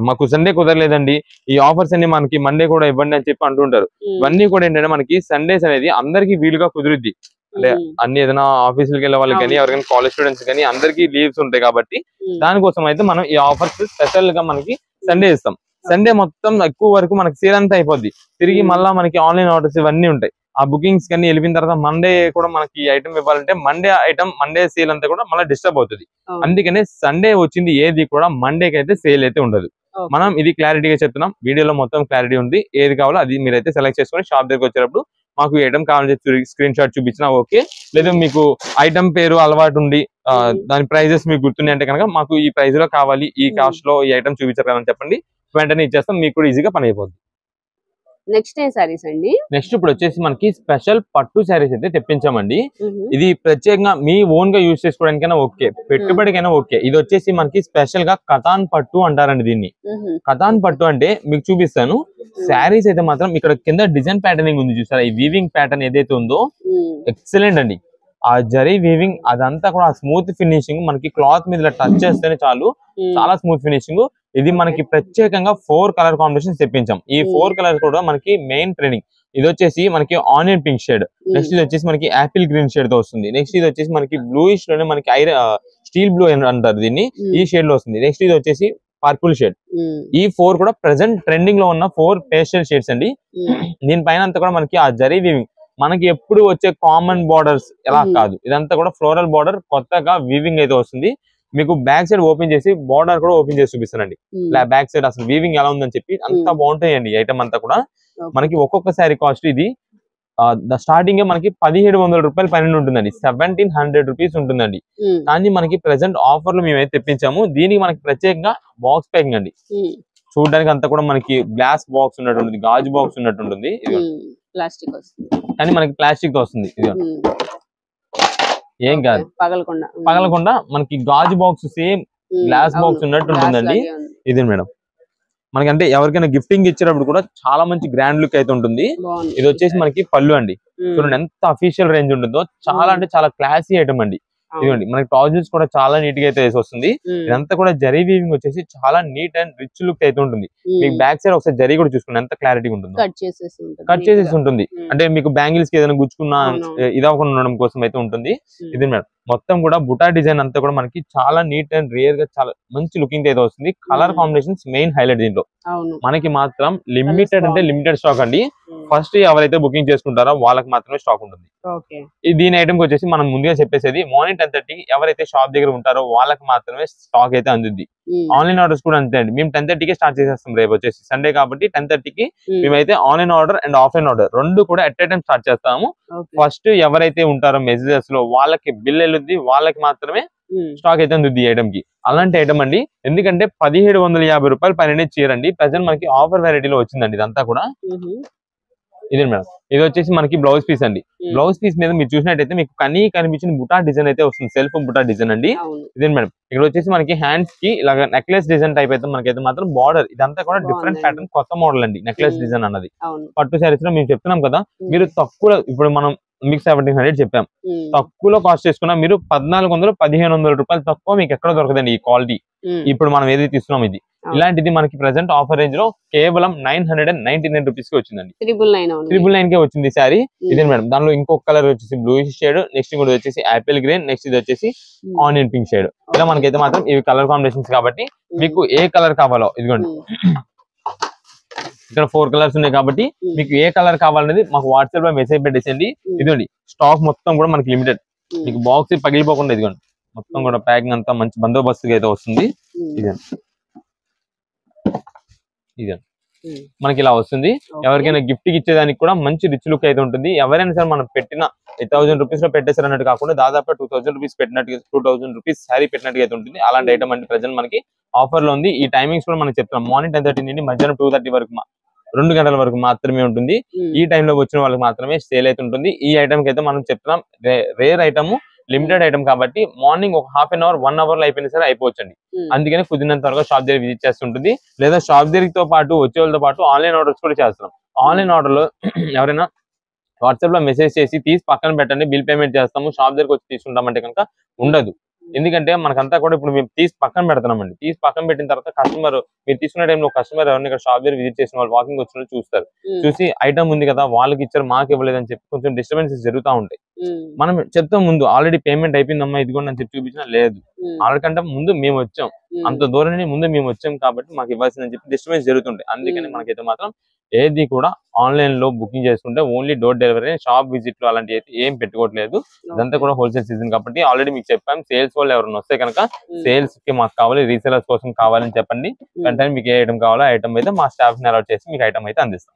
మాకు సండే కుదరలేదండి, ఈ ఆఫర్స్ అన్ని మనకి మండే కూడా ఇవ్వండి అని చెప్పి అంటుంటారు. ఇవన్నీ కూడా ఏంటంటే మనకి సండేస్ అనేది అందరికి వీలుగా కుదురుద్ది. అంటే అన్ని ఏదైనా ఆఫీసులకు వెళ్ళే వాళ్ళకి కానీ, ఎవరికైనా కాలేజ్ స్టూడెంట్స్ కానీ అందరికీ లీవ్స్ ఉంటాయి కాబట్టి దానికోసం అయితే మనం ఈ ఆఫర్స్ స్పెషల్ గా మనకి సండే ఇస్తాం. సండే మొత్తం ఎక్కువ వరకు మనకి సేల్ అంతా అయిపోద్ది. తిరిగి మళ్ళా మనకి ఆన్లైన్ ఆర్డర్స్ ఇవన్నీ ఉంటాయి. ఆ బుకింగ్స్ కానీ వెళ్ళిన తర్వాత మండే కూడా మనకి ఐటమ్ ఇవ్వాలంటే మండే సేల్ అంతా కూడా మళ్ళీ డిస్టర్బ్ అవుతుంది. అందుకనే సండే వచ్చింది ఏది కూడా మండేకి అయితే సేల్ అయితే ఉండదు. మనం ఇది క్లారిటీగా చెప్తున్నాం. వీడియోలో మొత్తం క్లారిటీ ఉంది. ఏది కావాలో అది మీరైతే సెలెక్ట్ చేసుకొని షాప్ దగ్గర వచ్చేటప్పుడు మాకు ఈ ఐటమ్ కావాలని స్క్రీన్ షాట్ చూపించినా ఓకే, లేదా మీకు ఐటమ్ పేరు అలవాటు ఉండి దాని ప్రైజెస్ మీకు గుర్తున్నాయి అంటే కనుక మాకు ఈ ప్రైస్ లో కావాలి, ఈ కాస్ట్ లో ఈ ఐటమ్ చూపించారు కదా అని చెప్పండి, వెంటనే ఇచ్చేస్తాం. మీకు కూడా ఈజీగా పని అయిపోద్ది. నెక్స్ట్ ఏ సారీస్ అండి? నెక్స్ట్ ఇప్పుడు వచ్చేసి మనకి స్పెషల్ పట్టు శారీస్ అయితే తెప్పించామండి. ఇది ప్రత్యేకంగా మీ ఓన్ గా యూజ్ చేసుకోవడానికైనా ఓకే, పెట్టుబడికైనా ఓకే. ఇది వచ్చేసి మనకి స్పెషల్ గా కథాన్ పట్టు అంటారండి దీన్ని. కథాన్ పట్టు అంటే మీకు చూపిస్తాను. శారీస్ అయితే మాత్రం ఇక్కడ కింద డిజైన్ ప్యాటర్నింగ్ ఉంది చూసారా, ఈ వీవింగ్ ప్యాటర్న్ ఏదైతే ఉందో ఎక్సలెంట్ అండి. ఆ జరీ వీవింగ్ అదంతా కూడా స్మూత్ ఫినిషింగ్, మనకి క్లాత్ మీద టచ్ చేస్తేనే చాలు చాలా స్మూత్ ఫినిషింగ్. ఇది మనకి ప్రత్యేకంగా 4 కలర్ కాంబినేషన్స్ తెప్పించాం. ఈ 4 కలర్స్ కూడా మనకి మెయిన్ ట్రెండింగ్. ఇది వచ్చేసి మనకి ఆనియన్ పింక్ షేడ్, నెక్స్ట్ ఇది వచ్చేసి మనకి యాపిల్ గ్రీన్ షేడ్ తో వస్తుంది. నెక్స్ట్ ఇది వచ్చేసి మనకి బ్లూయిష్ లోనే మనకి స్టీల్ బ్లూ అంటారు దీన్ని, ఈ షేడ్ లో వస్తుంది. నెక్స్ట్ ఇది వచ్చేసి పర్పుల్ షేడ్. ఈ 4 కూడా ప్రెసెంట్ ట్రెండింగ్ లో ఉన్న 4 పేస్టల్ షేడ్స్ అండి. దీనిపైన అంతా కూడా మనకి ఆ జరీ వీవింగ్, మనకి ఎప్పుడు వచ్చే కామన్ బార్డర్స్ ఎలా కాదు, ఇదంతా కూడా ఫ్లోరల్ బార్డర్ కొత్తగా వీవింగ్ అయితే వస్తుంది. మీకు బ్యాక్ సైడ్ ఓపెన్ చేసి బార్డర్ కూడా ఓపెన్ చేసి చూపిస్తానండి. బ్యాక్ సైడ్ అసలు వీవింగ్ ఎలా ఉందని చెప్పి అంత బాగుంటాయండి ఐటమ్ అంతా కూడా. మనకి ఒక్కొక్క శారీ కాస్ట్ ఇది స్టార్టింగ్ మనకి 1700 రూపాయల పైన ఉంటుందండి. 1700 రూపీస్ ఉంటుందండి. కానీ మనకి ప్రెసెంట్ ఆఫర్ లో మేమైతే తెప్పించాము. దీనికి మనకి ప్రత్యేకంగా బాక్స్ ప్యాకింగ్ అండి. చూడడానికి అంతా కూడా మనకి గ్లాస్ బాక్స్ ఉన్నట్టుంటుంది, గాజు బాక్స్ ఉన్నట్టుంటుంది. ప్లాస్టిక్ వస్తుంది కానీ మనకి ప్లాస్టిక్ తో వస్తుంది. ఇది ఏం కాదు, పగలకుండా మనకి గాజు బాక్స్ సేమ్ గ్లాస్ బాక్స్ ఉన్నట్టు ఉంటుందండి. ఇది మేడం మనకి అంటే ఎవరికైనా గిఫ్టింగ్ ఇచ్చేటప్పుడు కూడా చాలా మంచి గ్రాండ్ లుక్ అయితే ఉంటుంది. ఇది వచ్చేసి మనకి పళ్ళు అండి. చూడండి ఎంత అఫీషియల్ రేంజ్ ఉంటుందో, చాలా అంటే చాలా క్లాసీ ఐటమ్ అండి. ఇదిగోండి మనకి ట్రౌజర్స్ కూడా చాలా నీట్ గా అయితే వేసి వస్తుంది. ఇదంతా కూడా జరీ వీవింగ్ వచ్చేసి చాలా నీట్ అండ్ రిచ్ లుక్ అయితే ఉంటుంది. మీకు బ్యాక్ సైడ్ ఒకసారి జరీ కూడా చూసుకుని ఎంత క్లారిటీ ఉంటుంది, కట్ చేసేసి ఉంటుంది. అంటే మీకు బ్యాంగిల్స్ కి ఏదైనా గుచ్చుకున్నా ఇదవకుండా ఉండడం కోసం అయితే ఉంటుంది. ఇది మేడం మొత్తం కూడా బుటా డిజైన్ అంతా కూడా మనకి చాలా నీట్ అండ్ రియర్ గా చాలా మంచి లుకింగ్ అయితే వస్తుంది. కలర్ కాంబినేషన్స్ మెయిన్ హైలైట్ దీంట్లో. మనకి మాత్రం లిమిటెడ్ అంటే లిమిటెడ్ స్టాక్ అండి. ఫస్ట్ ఎవరైతే బుకింగ్ చేసుకుంటారో వాళ్ళకి మాత్రమే స్టాక్ ఉంటుంది. దీని ఐటమ్ కి వచ్చేసి మనం ముందుగా చెప్పేసేది మార్నింగ్ 10:30 ఎవరైతే షాప్ దగ్గర ఉంటారో వాళ్ళకి మాత్రమే స్టాక్ అయితే అందుద్ది. ఆన్లైన్ ఆర్డర్స్ కూడా అంతే అండి. మేము 10:30కి స్టార్ట్ చేసేస్తాం. రేపు వచ్చేసి సండే కాబట్టి 10:30కి మేమైతే online order and offline order రెండు కూడా ఎట్ ఏ టైం స్టార్ట్ చేస్తాము. ఫస్ట్ ఎవరైతే ఉంటారో మెసేజెస్ లో వాళ్ళకి బిల్ వెళ్ళుద్ది, వాళ్ళకి మాత్రమే స్టాక్ అయితే ఉంది ఈ ఐటమ్ కి. అలాంటి ఐటమ్ అండి, ఎందుకంటే 1750 రూపాయలు పైన చీర అండి. ప్రజెంట్ మనకి ఆఫర్ వెరైటీలో వచ్చిందండి ఇదంతా కూడా. ఇదే మేడం, ఇది వచ్చేసి మనకి బ్లౌజ్ పీస్ అండి. బ్లౌజ్ పీస్ మీద మీరు చూసినట్టయితే మీకు కనిపించిన బుటా డిజైన్ అయితే వస్తుంది, సెల్ఫ్ బుటా డిజైన్ అండి. ఇదే మేడం, ఇక్కడ వచ్చేసి మనకి హ్యాండ్స్ కి ఇలాగ నెక్లెస్ డిజైన్ టైప్ అయితే మనకైతే మాత్రం బార్డర్ ఇదంతా కూడా డిఫరెంట్ ప్యాటర్న్, కొత్త మోడల్ అండి నెక్లెస్ డిజైన్ అన్నది. పట్టు శారీస్ లో మేము చెప్తున్నాం కదా, మీరు తక్కువ, ఇప్పుడు మనం మీకు 1700 చెప్పాం, తక్కువలో కాస్ట్ చేసుకున్నా మీరు 1400-1500 రూపాయలు తక్కువ మీకు ఎక్కడ దొరకదండి ఈ క్వాలిటీ. ఇప్పుడు మనం ఏదైతే ఇస్తున్నాం ఇది, ఇలాంటిది మనకి ప్రెసెంట్ ఆఫర్ రేంజ్ లో కేవలం 999 రూపీస్ కి వచ్చిందండి. 999 కే వచ్చింది సారీ. ఇదే మేడం, దానిలో ఇంకొక కలర్ వచ్చేసి బ్లూ షేడ్, నెక్స్ట్ ఇంకోటి వచ్చేసి యాపిల్ గ్రీన్, నెక్స్ట్ ఇది వచ్చేసి ఆనియన్ పింక్ షేడ్. ఇలా మనకైతే మాత్రం ఇవి కలర్ కాంబినేషన్స్ కాబట్టి మీకు ఏ కలర్ కావాలో ఇదిగోండి, ఇక్కడ 4 కలర్స్ ఉన్నాయి కాబట్టి మీకు ఏ కలర్ కావాలనేది మాకు వాట్సాప్ లో మెసేజ్ పెట్టేసండి. ఇదిగోండి, స్టాక్ మొత్తం కూడా మనకి లిమిటెడ్, మీకు బాక్స్ పగిలిపోకుండా ఇదిగోండి మొత్తం కూడా ప్యాకింగ్ అంతా మంచి బందోబస్తుగా అయితే వస్తుంది. ఇదే మనకి ఇలా వస్తుంది. ఎవరికైనా గిఫ్ట్ కి ఇచ్చేదానికి కూడా మంచి రిచ్ లుక్ అయితే ఉంటుంది. ఎవరైనా సరే మనం పెట్టిన 1000 రూపీస్ లో పెట్టేసారు అన్నట్టు కాకుండా దాదాపు 2000 రూపీస్ పెట్టినట్టుగా, 2000 రూపీస్ శారీ పెట్టినట్టుగా అయితే ఉంటుంది. అలాంటి ఐటమ్ అంటే ప్రజెంట్ మనకి ఆఫర్ లో ఉంది. ఈ టైమింగ్స్ కూడా మనం చెప్తాం, మార్నింగ్ 10:30 నుండి మధ్యాహ్నం 2:30 వరకు 2 గంటల వరకు మాత్రమే ఉంటుంది. ఈ టైంలో వచ్చిన వాళ్ళకి మాత్రమే సేల్ అయితే ఉంటుంది. ఈ ఐటమ్ కి అయితే మనం చెప్తున్నాం, రేర్ ఐటమ్, లిమిటెడ్ ఐటమ్ కాబట్టి మార్నింగ్ ఒక హాఫ్ అన్ అవర్ 1 అవర్ లో అయిపోయినా సరే అయిపోవచ్చండి. అందుకని కుదిరినంత వరకు షాప్ దగ్గర విజిట్ చేస్తుంటుంది. లేదా షాప్ దగ్గరతో పాటు వచ్చే వాళ్ళతో పాటు ఆన్లైన్ ఆర్డర్స్ కూడా చేస్తున్నాం. ఆన్లైన్ ఆర్డర్ లో ఎవరైనా వాట్సాప్ లో మెసేజ్ చేసి తీసి పక్కన పెట్టండి, బిల్ పేమెంట్ చేస్తాము, షాప్ దగ్గరకు వచ్చి తీసుకుంటామంటే కనుక ఉండదు. ఎందుకంటే మనకంతా కూడా ఇప్పుడు మేము తీసి పక్కన పెడతామండి. తీసి పక్కన పెట్టిన తర్వాత కస్టమర్, మీరు తీసుకునే టైంలో కస్టమర్ ఎవరిని ఇక్కడ షాప్ దగ్గర విజిట్ చేసిన వాళ్ళు వాకింగ్ వచ్చిన చూస్తారు, చూసి ఐటమ్ ఉంది కదా వాళ్ళకి ఇచ్చారు మాకు ఇవ్వలేదు అని చెప్పి కొంచెం డిస్టర్బెన్సెస్ జరుగుతూ ఉంటాయి. మనం చెప్తాం ముందు, ఆల్రెడీ పేమెంట్ అయిపోయిందమ్మా ఇదిగోండి అని చెప్పి చూపించినా లేదు, వాళ్ళకంటే ముందు మేము వచ్చాం, అంత దూరం ముందు మేము వచ్చాం కాబట్టి మాకు ఇవ్వాల్సిందని చెప్పి డిస్టర్బెన్స్ జరుగుతుంటాయి. అందుకని మనకైతే మాత్రం ఏది కూడా ఆన్లైన్ లో బుకింగ్ చేసుకుంటే only door delivery, shop visit లో అలాంటి అయితే ఏం పెట్టుకోవట్లేదు. ఇదంతా కూడా హోల్సేల్ సీజన్ కాబట్టి ఆల్రెడీ మీకు చెప్పాం. సేల్స్ వాళ్ళు ఎవరైనా వస్తే కనుక సేల్స్ కి మాకు కావాలి, రీసేలర్స్ కోసం కావాలని చెప్పండి. వెంటనే మీకు ఏ ఐటమ్ కావాలో ఐటమ్ అయితే మా స్టాఫ్ ని అలౌట్ చేసి మీకు ఐటమ్ అయితే అందిస్తాం.